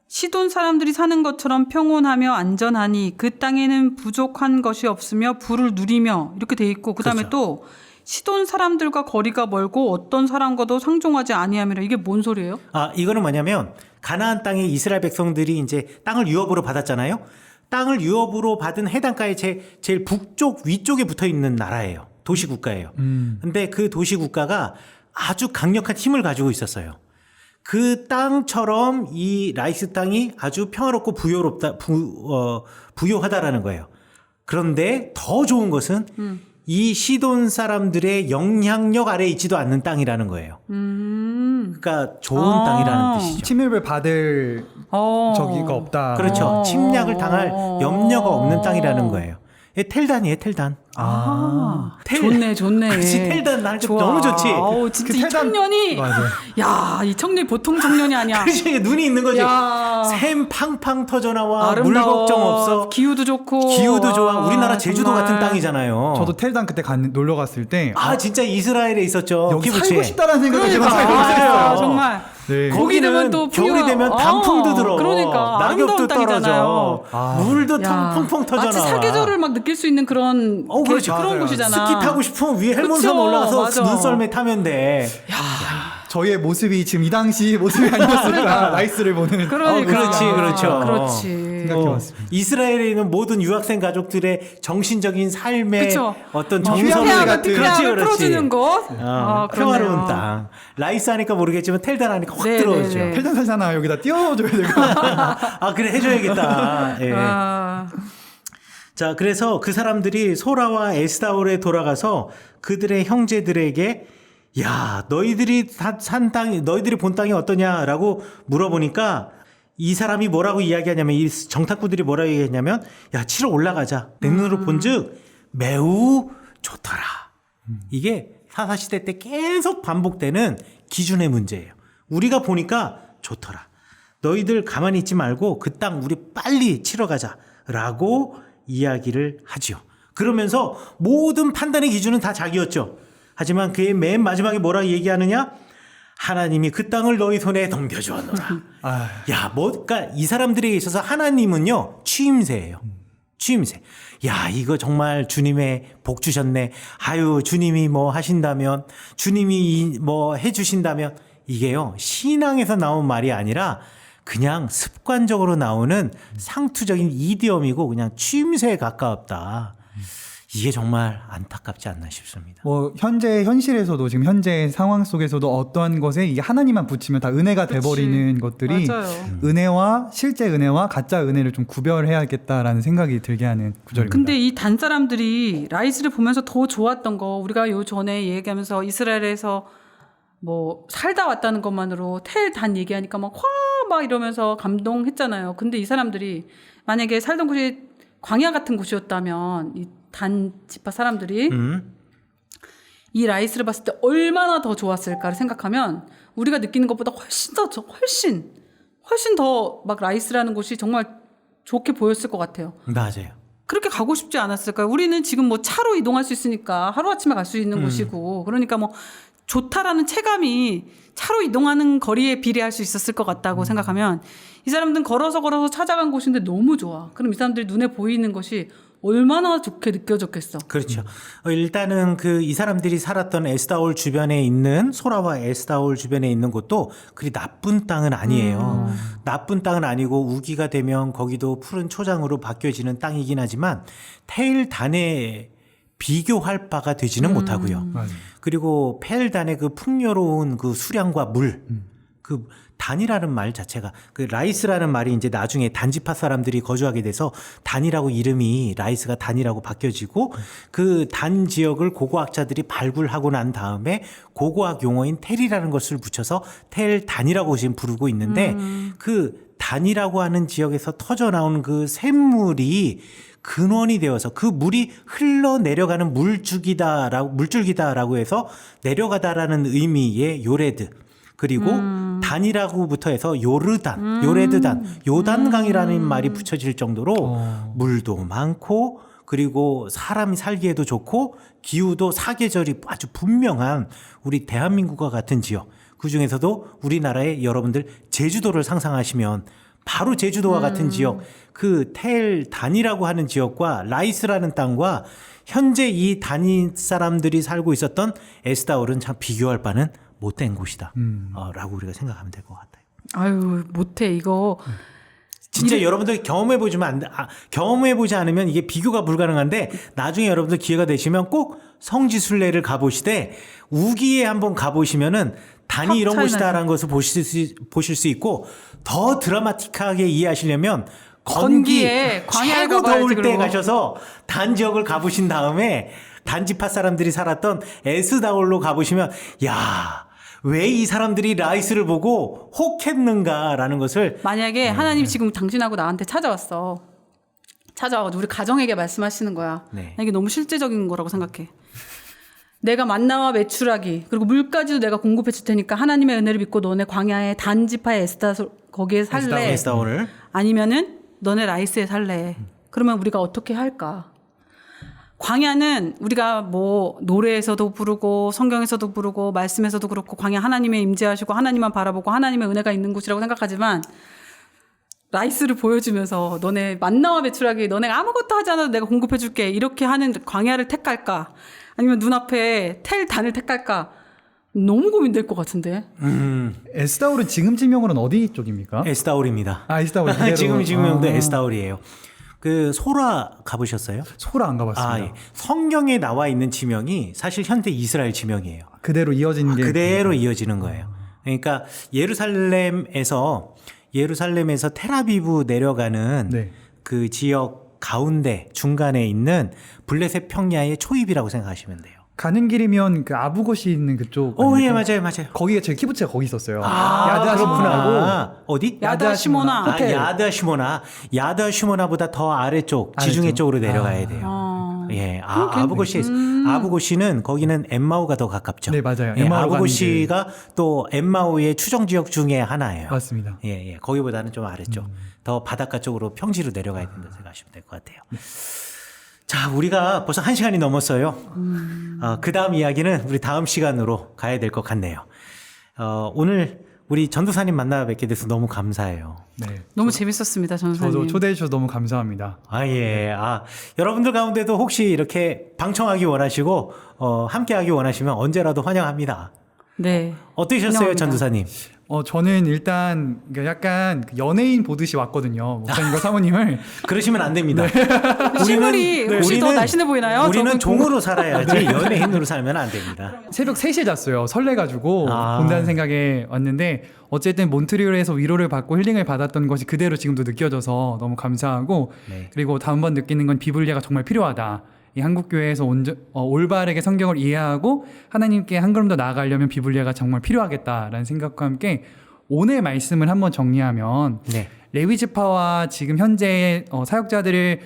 시돈 사람들이 사는 것처럼 평온하며 안전하니 그 땅에는 부족한 것이 없으며 부를 누리며 이렇게 돼 있고 그다음에 그렇죠. 또 시돈 사람들과 거리가 멀고 어떤 사람과도 상종하지 아니함이라 이게 뭔 소리예요? 이거는 뭐냐면 가나안 땅에 이스라엘 백성들이 이제 땅을 유업으로 받았잖아요. 땅을 유업으로 받은 해당가의 제일 북쪽 위쪽에 붙어 있는 나라예요. 도시 국가예요. 근데 그 도시 국가가 아주 강력한 힘을 가지고 있었어요. 그 땅처럼 이 라이스 땅이 아주 평화롭고 부요하다라는 거예요. 그런데 더 좋은 것은 이 시돈 사람들의 영향력 아래에 있지도 않는 땅이라는 거예요. 그러니까 좋은 땅이라는 뜻이죠. 침입을 받을 저기가 없다. 그렇죠. 침략을 당할 염려가 없는 땅이라는 거예요. 텔단이에요, 텔단. 좋네. 그렇지, 텔단 날 너무 좋지. 아우, 진짜 그 이 텔단- 청년이 맞아요. 야, 이 청년이 보통 청년이 아니야. 그렇지, 눈이 있는 거지. 야. 샘 팡팡 터져 나와. 아름다워. 물 걱정 없어. 기후도 좋고. 기후도 좋아. 우리나라 제주도 정말. 같은 땅이잖아요. 저도 텔단 그때 놀러 갔을 때 진짜 이스라엘에 있었죠. 여기 키부츠에. 살고 싶다라는 생각이 그러니까 들었어요. 맞아요. 정말. 네. 거기 되면 또 겨울이 되면 단풍도 들어. 그러니까 낙엽도 아름다운 떨어져. 땅이잖아요. 물도 야, 펑펑 터져 마치 나와. 사계절을 막 느낄 수 있는 그런 그렇죠. 그런 맞아요. 곳이잖아. 스키 타고 싶으면 위에 헬몬섬 그쵸, 올라가서 맞아. 눈썰매 타면 돼. 저희의 모습이 지금 이 당시 모습이 아니었을까 라이스를 보는. 그러니까. 그렇죠. 그렇지. 생각해봤습니다. 이스라엘에 있는 모든 유학생 가족들의 정신적인 삶의 그쵸. 어떤 휴양지 정성을 같은. 같은 폐하를 풀어주는 곳. 평화로운 그렇네요. 땅. 라이스 하니까 모르겠지만 텔단 하니까 확 네, 들어오죠. 네, 네. 텔단 살잖아. 여기다 띄워줘야 되고. 그래 해줘야겠다. 예. 자, 그래서 그 사람들이 소라와 에스다올에 돌아가서 그들의 형제들에게 야, 너희들이 너희들이 본 땅이 어떠냐라고 물어보니까 이 사람이 뭐라고 이야기하냐면 이 정탐꾼들이 뭐라고 얘기했냐면 야, 치러 올라가자. 내 눈으로 본즉 매우 좋더라. 이게 사사시대 때 계속 반복되는 기준의 문제예요. 우리가 보니까 좋더라. 너희들 가만히 있지 말고 그 땅 우리 빨리 치러 가자라고 이야기를 하죠. 그러면서 모든 판단의 기준은 다 자기였죠. 하지만 그의 맨 마지막에 뭐라 얘기하느냐? 하나님이 그 땅을 너희 손에 넘겨주었노라. 야, 그러니까 이 사람들에게 있어서 하나님은요 취임새예요. 취임새. 야, 이거 정말 주님의 복 주셨네. 아유, 주님이 뭐 하신다면, 주님이 뭐 해주신다면, 이게요 신앙에서 나온 말이 아니라 그냥 습관적으로 나오는 상투적인 이디엄이고 그냥 취임새에 가까웠다. 이게 정말 안타깝지 않나 싶습니다. 뭐 현실에서도 지금 현재 상황 속에서도 어떠한 것에 이게 하나님만 붙이면 다 은혜가 돼버리는 것들이 맞아요. 은혜와 실제 은혜와 가짜 은혜를 좀 구별해야겠다라는 생각이 들게 하는 구절입니다. 근데 이 단 사람들이 라이스를 보면서 더 좋았던 거 우리가 요 전에 얘기하면서 이스라엘에서 뭐 살다 왔다는 것만으로 텔 단 얘기하니까 막 이러면서 감동했잖아요. 근데 이 사람들이 만약에 살던 곳이 광야 같은 곳이었다면 이 단 지파 사람들이 이 라이스를 봤을 때 얼마나 더 좋았을까를 생각하면 우리가 느끼는 것보다 훨씬 더 막 라이스라는 곳이 정말 좋게 보였을 것 같아요. 맞아요. 그렇게 가고 싶지 않았을까요? 우리는 지금 뭐 차로 이동할 수 있으니까 하루아침에 갈 수 있는 곳이고 그러니까 뭐 좋다라는 체감이 차로 이동하는 거리에 비례할 수 있었을 것 같다고 생각하면 이 사람들은 걸어서 찾아간 곳인데 너무 좋아. 그럼 이 사람들이 눈에 보이는 것이 얼마나 좋게 느껴졌겠어. 그렇죠. 일단은 이 사람들이 살았던 에스타올 주변에 있는 소라와 에스타올 주변에 있는 곳도 그리 나쁜 땅은 아니에요. 나쁜 땅은 아니고 우기가 되면 거기도 푸른 초장으로 바뀌어지는 땅이긴 하지만 텔단에 비교할 바가 되지는 못하고요. 맞아요. 그리고 펠단의 그 풍요로운 그 수량과 물, 그 단이라는 말 자체가 그 라이스라는 말이 이제 나중에 단지파 사람들이 거주하게 돼서 단이라고 이름이 라이스가 단이라고 바뀌어지고 그 단 지역을 고고학자들이 발굴하고 난 다음에 고고학 용어인 텔이라는 것을 붙여서 텔단이라고 지금 부르고 있는데 그 단이라고 하는 지역에서 터져 나온 그 샘물이 근원이 되어서 그 물이 흘러 내려가는 물줄기다라고 해서 내려가다라는 의미의 요레드 그리고 단이라고부터 해서 요레드단, 요단강이라는 말이 붙여질 정도로 물도 많고 그리고 사람이 살기에도 좋고 기후도 사계절이 아주 분명한 우리 대한민국과 같은 지역. 그중에서도 우리나라의 여러분들 제주도를 상상하시면 바로 제주도와 같은 지역, 그 텔단이라고 하는 지역과 라이스라는 땅과 현재 이 단위 사람들이 살고 있었던 에스다올은 참 비교할 바는 못된 곳이다. 라고 우리가 생각하면 될 것 같아요. 아유 못해 이거. 진짜 여러분들 경험해보지 않으면 이게 비교가 불가능한데 나중에 여러분들 기회가 되시면 꼭 성지순례를 가보시되 우기에 한번 가보시면은 단이 이런 차이 곳이다라는 것을 보실 수 있고 더 드라마틱하게 이해하시려면 건기에 광야에 최고 가봐야지, 더울 때 그리고. 가셔서 단 지역을 가보신 다음에 단지파 사람들이 살았던 에스다올로 가보시면 야, 왜 이 사람들이 라이스를 보고 혹했는가라는 것을 만약에 하나님이 지금 당신하고 나한테 찾아와가지고 우리 가정에게 말씀하시는 거야. 네. 나 이게 너무 실제적인 거라고 생각해. 내가 만나와 메추라기 그리고 물까지도 내가 공급해 줄 테니까 하나님의 은혜를 믿고 너네 광야의 단지파의 거기에 살래. 에스다올을 아니면은 너네 라이스에 살래. 그러면 우리가 어떻게 할까? 광야는 우리가 뭐 노래에서도 부르고 성경에서도 부르고 말씀에서도 그렇고 광야 하나님의 임재하시고 하나님만 바라보고 하나님의 은혜가 있는 곳이라고 생각하지만 라이스를 보여주면서 너네 만나와 메추라기 너네가 아무것도 하지 않아도 내가 공급해 줄게 이렇게 하는 광야를 택할까? 아니면 눈앞에 텔단을 택할까? 너무 고민될 것 같은데. 에스다올은 지금 지명으로는 어디 쪽입니까? 에스다올입니다. 아, 에스다올 그대로. 지금 지명도 아. 에스다올이에요. 그 소라 가보셨어요? 소라 안 가봤습니다. 아, 예. 성경에 나와 있는 지명이 사실 현대 이스라엘 지명이에요. 그대로 이어진 게 그대로 이어지는 거예요. 그러니까 예루살렘에서 텔아비브 내려가는 네. 그 지역 가운데 중간에 있는 블레셋 평야의 초입이라고 생각하시면 돼요. 가는 길이면 그 아부곳이 있는 그쪽. 오, 예, 아닙니까? 맞아요. 거기가 제 키부츠가 거기 있었어요. 아, 야드하시모나고. 그렇구나. 어디? 야드하시모나. 호텔. 야드하시모나보다 더 아래쪽, 지중해 아래쪽. 쪽으로 내려가야 돼요. 예, 아부고시는 거기는 엠마오가 더 가깝죠. 네, 맞아요. 예, 엠마오로 아부고시가 또 엠마오의 추정 지역 중에 하나예요. 맞습니다. 예, 거기보다는 좀 아래쪽, 더 바닷가 쪽으로 평지로 내려가야 된다고 생각하시면 될 것 같아요. 자, 우리가 벌써 1시간이 넘었어요. 그 다음 이야기는 우리 다음 시간으로 가야 될 것 같네요. 오늘 우리 전도사님 만나 뵙게 돼서 너무 감사해요. 네. 너무 재밌었습니다, 전사님. 저도 초대해 주셔서 너무 감사합니다. 예. 여러분들 가운데도 혹시 이렇게 방청하기 원하시고, 함께하기 원하시면 언제라도 환영합니다. 네. 어떠셨어요, 환영합니다. 전도사님? 저는 일단 약간 연예인 보듯이 왔거든요. 목사님과 사모님을. 그러시면 안 됩니다. 실물이 혹시 더 날씬해 보이나요? 우리는 저분 종으로 살아야지 연예인으로 살면 안 됩니다. 새벽 3시에 잤어요. 설레가지고 본다는 생각에 왔는데 어쨌든 몬트리올에서 위로를 받고 힐링을 받았던 것이 그대로 지금도 느껴져서 너무 감사하고 네. 그리고 다음번 느끼는 건 비블리아가 정말 필요하다. 이 한국교회에서 올바르게 성경을 이해하고 하나님께 한 걸음 더 나아가려면 비블리아가 정말 필요하겠다라는 생각과 함께 오늘 말씀을 한번 정리하면 네. 레위지파와 지금 현재 사역자들을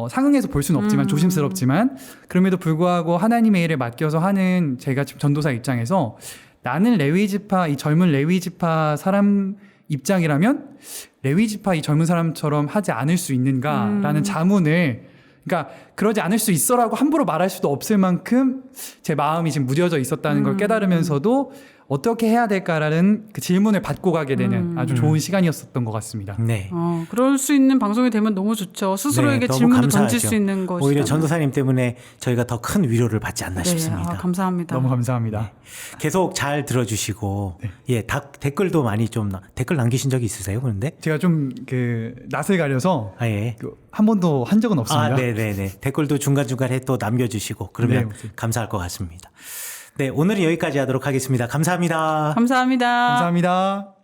상응해서 볼 수는 없지만 조심스럽지만 그럼에도 불구하고 하나님의 일을 맡겨서 하는 제가 지금 전도사 입장에서 나는 레위지파 이 젊은 레위지파 사람 입장이라면 레위지파 이 젊은 사람처럼 하지 않을 수 있는가라는 자문을 그러니까 그러지 않을 수 있어라고 함부로 말할 수도 없을 만큼 제 마음이 지금 무뎌져 있었다는 걸 깨달으면서도 어떻게 해야 될까라는 그 질문을 받고 가게 되는 아주 좋은 시간이었었던 것 같습니다. 네. 그럴 수 있는 방송이 되면 너무 좋죠. 스스로에게 너무 질문을 감사하죠. 던질 수 있는 것이. 오히려 전도사님 때문에 저희가 더 큰 위로를 받지 않나 네, 싶습니다. 감사합니다. 너무 감사합니다. 계속 잘 들어주시고 예, 댓글도 많이 좀 댓글 남기신 적이 있으세요? 그런데 제가 좀 그 낯을 가려서 예. 한 번도 한 적은 없습니다. 네네네. 댓글도 중간중간에 또 남겨주시고 그러면 네, 감사할 것 같습니다. 네, 오늘은 여기까지 하도록 하겠습니다. 감사합니다. 감사합니다. 감사합니다.